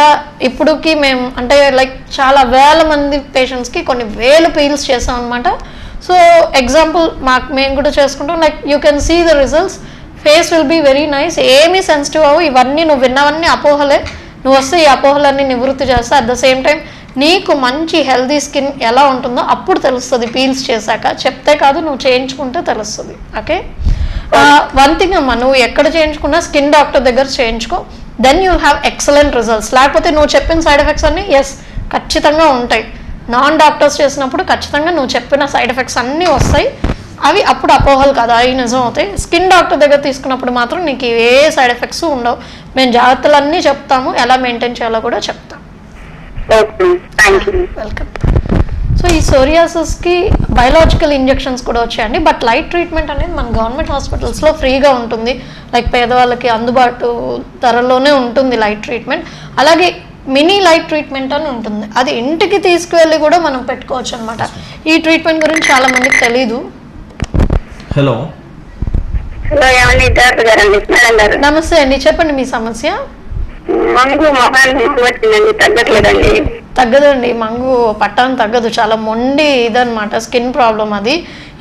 ఇప్పుడుకి మేము అంటే లైక్ చాలా వేల మంది పేషెంట్స్ కి కొన్ని వేలు పీల్స్ చేసాం అనమాట. సో ఎగ్జాంపుల్ మేము కూడా చేసుకుంటాం. Like you can see the results, face will be very nice. ఏమీ సెన్సిటివ్ అవ్వు. ఇవన్నీ నువ్వు విన్నవన్నీ అపోహలే. నువ్వు వస్తే ఈ అపోహలన్నీ నివృత్తి చేస్తా. అట్ ద సేమ్ టైం నీకు మంచి హెల్దీ స్కిన్ ఎలా ఉంటుందో అప్పుడు తెలుస్తుంది పీల్స్ చేశాక. చెప్తే కాదు, నువ్వు చేయించుకుంటే తెలుస్తుంది. ఓకే, వన్ థింగ్ అమ్మా, నువ్వు ఎక్కడ చేయించుకున్నా స్కిన్ డాక్టర్ దగ్గర చేయించుకో. Then you have excellent results. లేకపోతే నువ్వు చెప్పిన సైడ్ ఎఫెక్ట్స్ అన్నీ ఖచ్చితంగా ఉంటాయి. నాన్ డాక్టర్స్ చేసినప్పుడు ఖచ్చితంగా నువ్వు చెప్పిన సైడ్ ఎఫెక్ట్స్ అన్నీ వస్తాయి. అవి అప్పుడు అపోహలు కదా, అవి నిజం అవుతాయి. స్కిన్ డాక్టర్ దగ్గర తీసుకున్నప్పుడు మాత్రం నీకు ఏ సైడ్ ఎఫెక్ట్స్ ఉండవు. మేము జాగ్రత్తలన్నీ చెప్తాము, ఎలా మెయింటైన్ చేయాలో కూడా చెప్తాం. వెల్కమ్. సో ఈ సోరియాసిస్కి బయోలాజికల్ ఇంజెక్షన్స్ కూడా వచ్చాయండి. బట్ లైట్ ట్రీట్మెంట్ అనేది మన గవర్నమెంట్ హాస్పిటల్స్లో ఫ్రీగా ఉంటుంది. లైక్ పేదవాళ్ళకి అందుబాటు ధరలోనే ఉంటుంది లైట్ ట్రీట్మెంట్. అలాగే మినీ లైట్ ట్రీట్మెంట్ అని ఉంటుంది, అది ఇంటికి తీసుకువెళ్ళి కూడా మనం పెట్టుకోవచ్చు అనమాట. ఈ ట్రీట్మెంట్ గురించి చాలా మందికి తెలీదు. హలో, నమస్తే అండి, చెప్పండి మీ సమస్య. తగ్గదండి, మంగు పట్టాను తగ్గదు. చాలా మొండి ఇదనమాట స్కిన్ ప్రాబ్లం అది.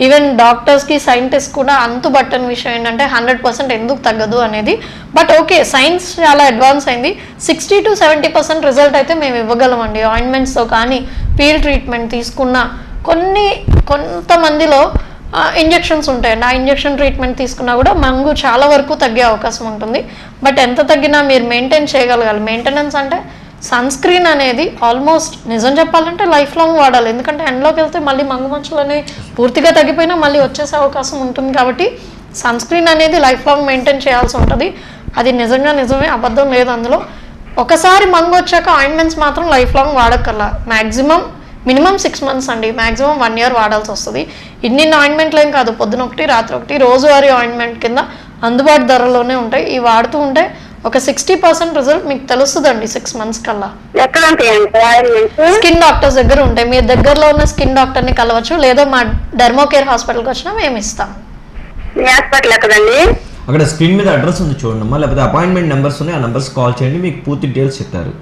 ఈవెన్ డాక్టర్స్కి సైంటిస్ట్ కూడా అంతుబట్టని విషయం ఏంటంటే 100% ఎందుకు తగ్గదు అనేది. బట్ ఓకే, సైన్స్ చాలా అడ్వాన్స్ అయింది. 60 to 70% రిజల్ట్ అయితే మేము ఇవ్వగలమండి ఆయింట్మెంట్స్తో. కానీ పీల్ ట్రీట్మెంట్ తీసుకున్న కొంతమందిలో ఇంజెక్షన్స్ ఉంటాయండి. ఆ ఇంజెక్షన్ ట్రీట్మెంట్ తీసుకున్నా కూడా మంగు చాలా వరకు తగ్గే అవకాశం ఉంటుంది. బట్ ఎంత తగ్గినా మీరు మెయింటైన్ చేయగలగాలి. మెయింటెనెన్స్ అంటే సన్ స్క్రీన్ అనేది ఆల్మోస్ట్ నిజం చెప్పాలంటే లైఫ్ లాంగ్ వాడాలి. ఎందుకంటే ఎండ్లోకి వెళ్తే మళ్ళీ మంగు మంచులు అనేవి పూర్తిగా తగ్గిపోయినా మళ్ళీ వచ్చేసే అవకాశం ఉంటుంది. కాబట్టి సన్ స్క్రీన్ అనేది లైఫ్ లాంగ్ మెయింటైన్ చేయాల్సి ఉంటుంది. అది నిజమే, అబద్ధం లేదు అందులో. ఒకసారి మంగు వచ్చాక ఆయింట్మెంట్స్ మాత్రం లైఫ్ లాంగ్ వాడక్కర్లా. మినిమం 6 months అండి, మ్యాక్సిమం 1 year వాడాల్సి వస్తుంది. ఇన్ని ఆయింట్మెంట్లు ఏం కాదు, పొద్దున ఒకటి రాత్రి ఒకటి రోజువారీ ఆయింట్మెంట్ కింద అందుబాటు ధరలోనే ఉంటాయి. ఇవి వాడుతూ ఉంటే ఒక 60% రిజల్ట్ మీకు తెలుస్తుందండి 6 months కల్లా. స్కిన్ డాక్టర్స్ దగ్గర ఉంటాయి. మీ దగ్గరలో ఉన్న స్కిన్ డాక్టర్ని కలవచ్చు, లేదా మా డెర్మోకేర్ హాస్పిటల్కి వచ్చినా మేము ఇస్తాం. అక్కడ స్క్రీన్ మీద అడ్రస్ ఉంది చూడండి, లేకపోతే అపాయింట్మెంట్ నెంబర్స్ ఉన్నాయి, ఆ నెంబర్స్ కాల్ చేయండి, మీకు పూర్తి డీటెయిల్స్ చెప్తారు.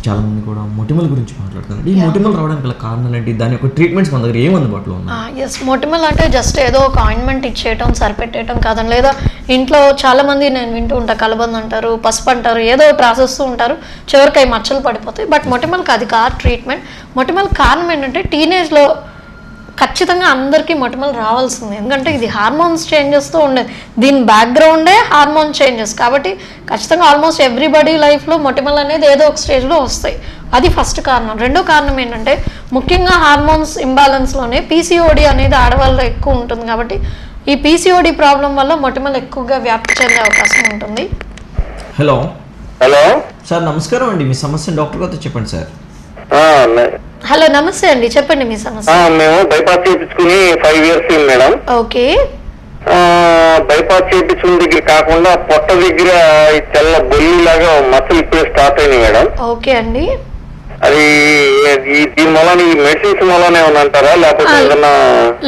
చాలా మంది కూడా మొటిమల గురించి మాట్లాడుతున్నారు. ఈ మొటిమలు రావడానికి గల కారణాలు ఏంటి? దాని యొక్క ట్రీట్మెంట్స్ మన దగ్గర ఏం అందుబాటులో ఉన్నాయి? మొటిమలు అంటే జస్ట్ ఏదో ఒక ఆయింట్మెంట్ ఇచ్చేయటం సరిపెట్టేయటం కాదని. లేదా ఇంట్లో చాలా మంది నేను వింటూ ఉంటా, కలబంద అంటారు, పసుపు అంటారు, ఏదో ఒకటి రాసేస్తూ ఉంటారు, చివరికి అవి మచ్చలు పడిపోతాయి. బట్ మొటిమలకి అది కాదు ట్రీట్మెంట్. మొటిమల కారణం ఏంటంటే టీనేజ్లో ఖచ్చితంగా అందరికీ మొటిమలు రావాల్సింది. ఎందుకంటే ఇది హార్మోన్స్ చేంజెస్తో ఉండేది, దీని బ్యాక్గ్రౌండే హార్మోన్ చేంజెస్. కాబట్టి ఖచ్చితంగా ఆల్మోస్ట్ ఎవ్రీబడీ లైఫ్లో మొటిమలు అనేది ఏదో ఒక స్టేజ్లో వస్తాయి. అది ఫస్ట్ కారణం. రెండో కారణం ఏంటంటే ముఖ్యంగా హార్మోన్స్ ఇంబ్యాలెన్స్లోనే పీసీఓడి అనేది ఆడవాళ్ళలో ఎక్కువ ఉంటుంది. కాబట్టి ఈ పీసీఓడి ప్రాబ్లం వల్ల మొటిమలు ఎక్కువగా వ్యాప్తి చెందే అవకాశం ఉంటుంది. హలో, సార్ నమస్కారం అండి, మీ సమస్య డాక్టర్ గారితో చెప్పండి సార్. హలో నమస్తే అండి, చెప్పండి మీ సమస్య. మేము బైపాస్ చేయించుకుని 5 years మేడం. ఓకే. బైపాస్ చేయించుకున్న దగ్గర కాకుండా పొట్ట దగ్గర తెల్ల బొల్లి లాగా మసలు ఇప్పుడే స్టార్ట్ అయినాయి మేడం. ఓకే అండి. అది దీని మూలాన ఈ మెడిసిన్స్ మూలానే అంటారా లేకపోతే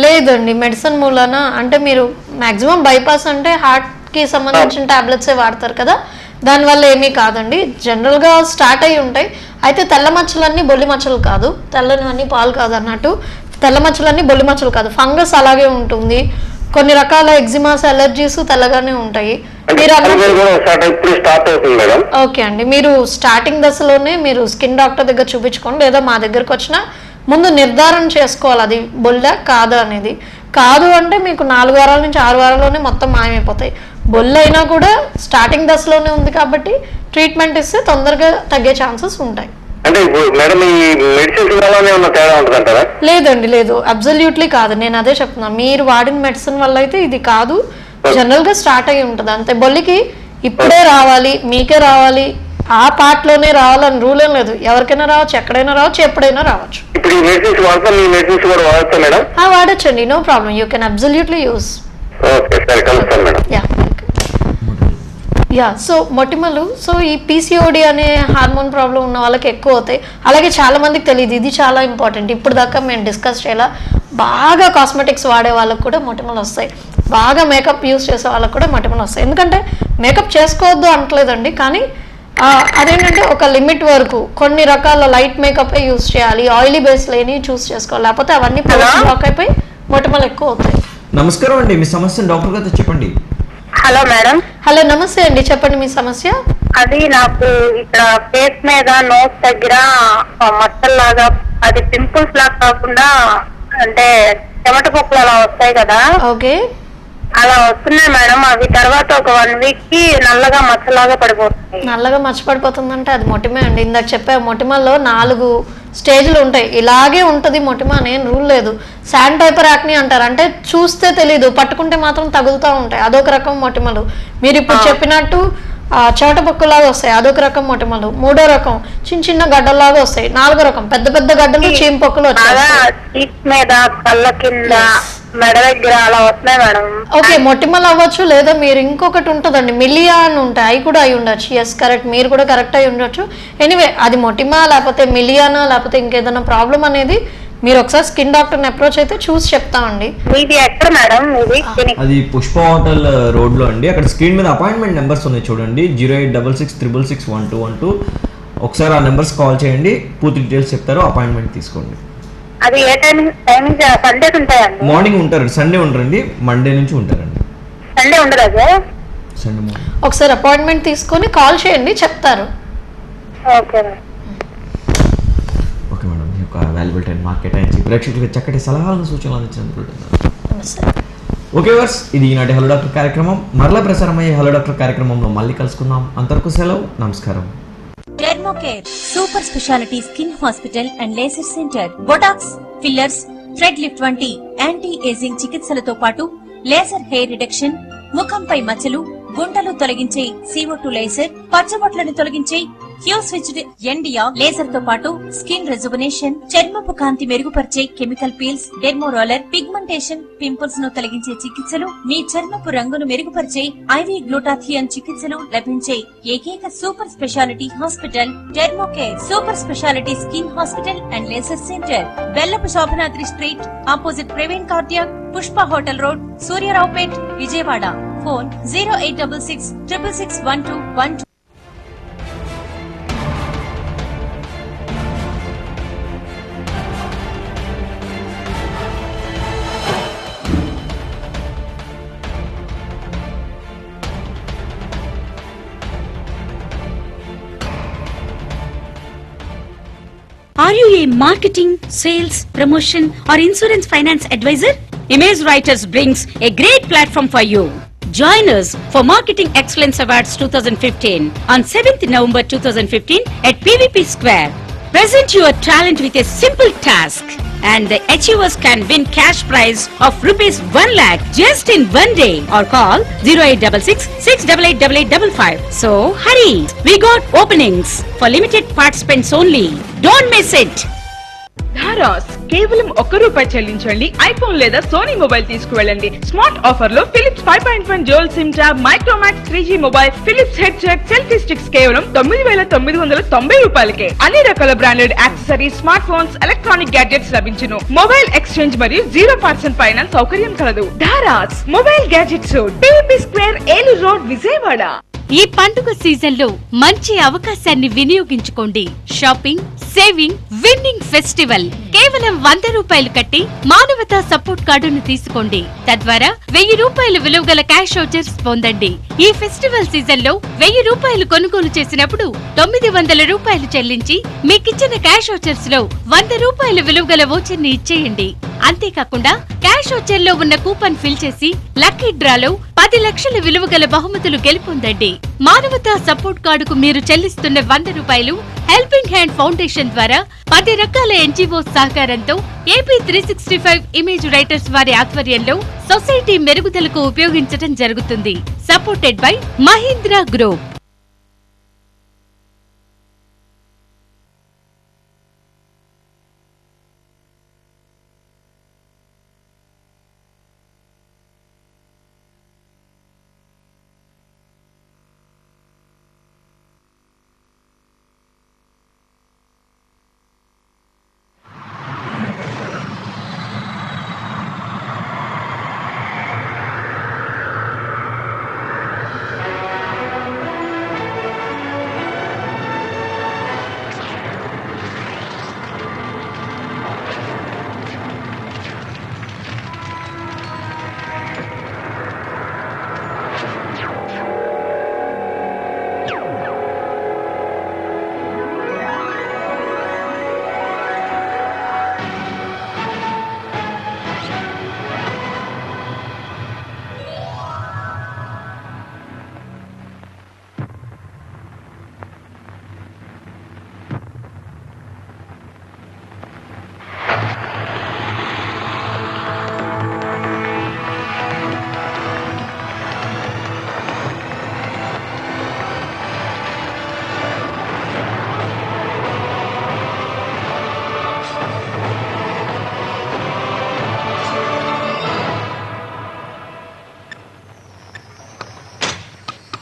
లేదండి, మెడిసిన్ మూలాన అంటే మీరు మాక్సిమం బైపాస్ అంటే హార్ట్ కి సంబంధించిన టాబ్లెట్సే వాడతారు కదా, దానివల్ల ఏమీ కాదండి. జనరల్గా స్టార్ట్ అయి ఉంటాయి. అయితే తెల్ల మచ్చలన్నీ బొల్లి మచ్చలు కాదు, తెల్లనివన్నీ పాలు కాదు అన్నట్టు. తెల్ల మచ్చలన్నీ బొల్లి మచ్చలు కాదు, ఫంగస్ అలాగే ఉంటుంది. కొన్ని రకాల ఎగ్జిమాస్ అలర్జీస్ తెల్లగానే ఉంటాయి. ఓకే అండి, మీరు స్టార్టింగ్ దశలోనే మీరు స్కిన్ డాక్టర్ దగ్గర చూపించుకోండి, లేదా మా దగ్గరకు వచ్చినా ముందు నిర్ధారణ చేసుకోవాలి అది బొల్ల కాదా అనేది. కాదు అంటే మీకు 4 వారాల నుంచి 6 వారాల్లోనే మొత్తం మాయమైపోతాయి. బొల్లు అయినా కూడా స్టార్టింగ్ దశలోనే ఉంది కాబట్టి ట్రీట్మెంట్ ఇస్తే తొందరగా తగ్గే ఛాన్సెస్ ఉంటాయి. లేదండి, లేదు, అబ్సల్యూట్లీ కాదు. నేను అదే చెప్తున్నా, మీరు వాడిన మెడిసిన్ వల్ల అయితే ఇది కాదు, జనరల్ గా స్టార్ట్ అయ్యి ఉంటుంది అంతే. బొల్లికి ఇప్పుడే రావాలి, మీకే రావాలి, ఆ పార్ట్ లోనే రావాలని రూల్ ఏం లేదు. ఎవరికైనా రావచ్చు, ఎక్కడైనా రావచ్చు, ఎప్పుడైనా రావచ్చు. వాడచ్చండి, no problem, you can absolutely use. So మొటిమలు, సో ఈ పీసీఓడి అనే హార్మోన్ ప్రాబ్లం ఉన్న వాళ్ళకి ఎక్కువ అవుతాయి. అలాగే చాలా మందికి తెలియదు, ఇది చాలా ఇంపార్టెంట్. ఇప్పుడు దాకా మేము డిస్కస్ చేయాలా, బాగా కాస్మెటిక్స్ వాడే వాళ్ళకి కూడా మొటిమలు వస్తాయి, బాగా మేకప్ యూస్ చేసే వాళ్ళకి కూడా మొటిమలు వస్తాయి. ఎందుకంటే మేకప్ చేసుకోవద్దు అంటలేదండి, కానీ అదేంటంటే ఒక లిమిట్ వరకు కొన్ని రకాల లైట్ మేకప్ యూస్ చేయాలి, ఆయిలీ బేస్ లేని చూస్ చేసుకోవాలి, లేకపోతే అవన్నీ బ్లాక్ అయిపోయి మొటిమలు ఎక్కువ అవుతాయి. నమస్కారం అండి, మీ సమస్య డాక్టర్ గారితో చెప్పండి. Hello madam. హలో నమస్తే అండి, చెప్పండి మీ సమస్య. అది నాకు ఇక్కడ ఫేస్ మీద నోస్ దగ్గర మచ్చల్లాగా, అది పింపుల్స్ లాగా కాకుండా అంటే చెమట పొక్కులు అలా వస్తాయి కదా. ఓకే. అలా వస్తున్నాయి మేడం. అవి తర్వాత ఒక 1 week కి నల్లగా మచ్చలాగా పడిపోతుంది. నల్లగా మచ్చ పడిపోతుందంటే అది మొటిమే అండి. ఇందాక చెప్పే మొటిమల్లో 4 స్టేజ్లు ఉంటాయి. ఇలాగే ఉంటుంది మొటిమ అనేం రూల్ లేదు. శాండ్ పేపర్ యాక్ని అంటారు, అంటే చూస్తే తెలీదు, పట్టుకుంటే మాత్రం తగులుతూ ఉంటాయి, అదొక రకం మొటిమలు. మీరు ఇప్పుడు చెప్పినట్టు చెమట పొక్కులాగా వస్తాయి, అదొక రకం మొటిమలు. 3వ రకం చిన్న చిన్న గడ్డల్లాగా వస్తాయి. 4వ రకం పెద్ద పెద్ద గడ్డలు, చీమ పొక్కులు వచ్చాయి. ఓకే, మొటిమలు అవ్వచ్చు, లేదా మీరు ఇంకొకటి ఉంటుందండి మిలియా అని ఉంటాయి, అవి కూడా అయి ఉండొచ్చు. ఎస్ కరెక్ట్, మీరు కూడా కరెక్ట్ అయి ఉండొచ్చు. ఎనీవే అది మొటిమా లేకపోతే మిలియానా లేకపోతే ఇంకేదైనా ప్రాబ్లం అనేది మీరు ఒకసారి స్కిన్ డాక్టర్ని అప్రోచ్ అయితే చూసి చెప్తామండి. అది పుష్ప హోటల్ రోడ్ లో అండి. అక్కడ స్క్రీన్ మీద అపాయింట్మెంట్ నెంబర్స్ ఉన్నాయి చూడండి, 0866661212. ఒకసారి ఆ నెంబర్స్ కాల్ చేయండి, పూర్తి డీటెయిల్స్ చెప్తారు, అపాయింట్మెంట్ తీసుకోండి. అది ఏ టైమింగ్ సండే ఉంటాయండి? మార్నింగ్ ఉంటారు, సండే ఉండరండి, మండే నుంచి ఉంటారండి. సండే ఉండదు, సండే మార్నింగ్. ఒకసారి అపాయింట్మెంట్ తీసుకొని కాల్ చేయండి, చెప్తారు. ఓకే మేడం, మీ యొక్క వాల్యుబుల్ టైం మాకు కేటాయించి ప్రేక్షకులకు చక్కటి సలహాలను సూచనలు అందించినందుకు. ఓకే వర్స్, ఇది ఈనాటి హలో డాక్టర్ కార్యక్రమం. మరలా ప్రసారమయ్యే హలో డాక్టర్ కార్యక్రమంలో మళ్ళీ కలుసుకుందాం. అంతవరకు సెలవు, నమస్కారం. Dermocare super speciality skin hospital and laser centre. Botox, fillers, thread lift వంటి యాంటీ ఏజింగ్ చికిత్సలతో పాటు లేజర్ హెయిర్ రిడక్షన్, ముఖంపై మచ్చలు, గుంటలు తొలగించే CO2 లేజర్, పచ్చబొట్లను తొలగించే హ్యూ స్విచ్డ్ ఎండియా లేజర్ తో పాటు స్కిన్ రెజువనేషన్, చర్మపు కాంతి మెరుగుపరిచే chemical peels, dermo roller, pigmentation, pimples ను తొలగించే చికిత్సలు, మీ చర్మపు రంగును మెరుగుపరిచే IV గ్లూటాథియన్ చికిత్సలు లభించే ఏకైక super speciality hospital Dermocare super speciality skin hospital and laser centre. Bellapu Sobhanadri street, opposite Praveen cardiac, Pushpa hotel road, Suryaraopet, Vijayawada. Phone 0866661212. Are you a marketing, sales, promotion or insurance finance advisor? Image Writers brings a great platform for you. Join us for Marketing Excellence Awards 2015 on 7th November 2015 at PVP Square. Present your talent with a simple task. and the achievers can win cash prize of rupees 1 lakh just in one day or call 0866 6888855. So hurry, we got openings for limited participants only. Don't miss it. Dharas కేవలం ₹1 చెల్లించండి, iPhone లేదా Sony mobile తీసుకువెళ్ళండి. Smart offer లో Philips 5.1 dual SIM tab, Micromax 3G mobile, Philips headset, selfie sticks కేవలం ₹9,990కే. అన్ని రకాల branded accessories, smart phones, electronic gadgets లభించును. మొబైల్ ఎక్స్చేంజ్ మరియు 0% ఫైనాన్స్ సౌకర్యం కలదు. Dharas mobile gadgets, TV square, Eluru road, Vijayawada. ఈ పండుగ సీజన్ లో మంచి అవకాశాన్ని వినియోగించుకోండి. Shopping, saving, winning festival. కేవలం ₹100 కట్టి మానవతా సపోర్ట్ కార్డును తీసుకోండి. తద్వారా ₹1000 విలువగల క్యాష్ వౌచర్స్ పొందండి. ఈ ఫెస్టివల్ సీజన్ లో ₹1000 కొనుగోలు చేసినప్పుడు ₹900 చెల్లించి మీకిచ్చిన క్యాష్ వౌచర్స్ లో ₹100 విలువగల వౌచర్ ని ఇచ్చేయండి. అంతేకాకుండా క్యాష్ వౌచర్ లో ఉన్న కూపన్ ఫిల్ చేసి లక్కీ డ్రాలో 10 లక్షల విలువగల బహుమతులు గెలుపొందండి. మానవతా సపోర్ట్ కార్డుకు మీరు చెల్లిస్తున్న ₹100 హెల్పింగ్ హ్యాండ్ ఫౌండేషన్ ద్వారా 10 రకాల NGO సహకారంతో AP 365 ఇమేజ్ రైటర్స్ వారి ఆధ్వర్యంలో సొసైటీ మెరుగుదలకు ఉపయోగించడం జరుగుతుంది. Supported by Mahindra group.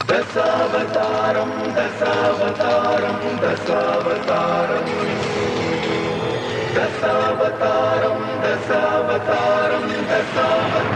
Dashavataram Dashavataram Dashavataram Dashavataram Dashavataram Dasavatharam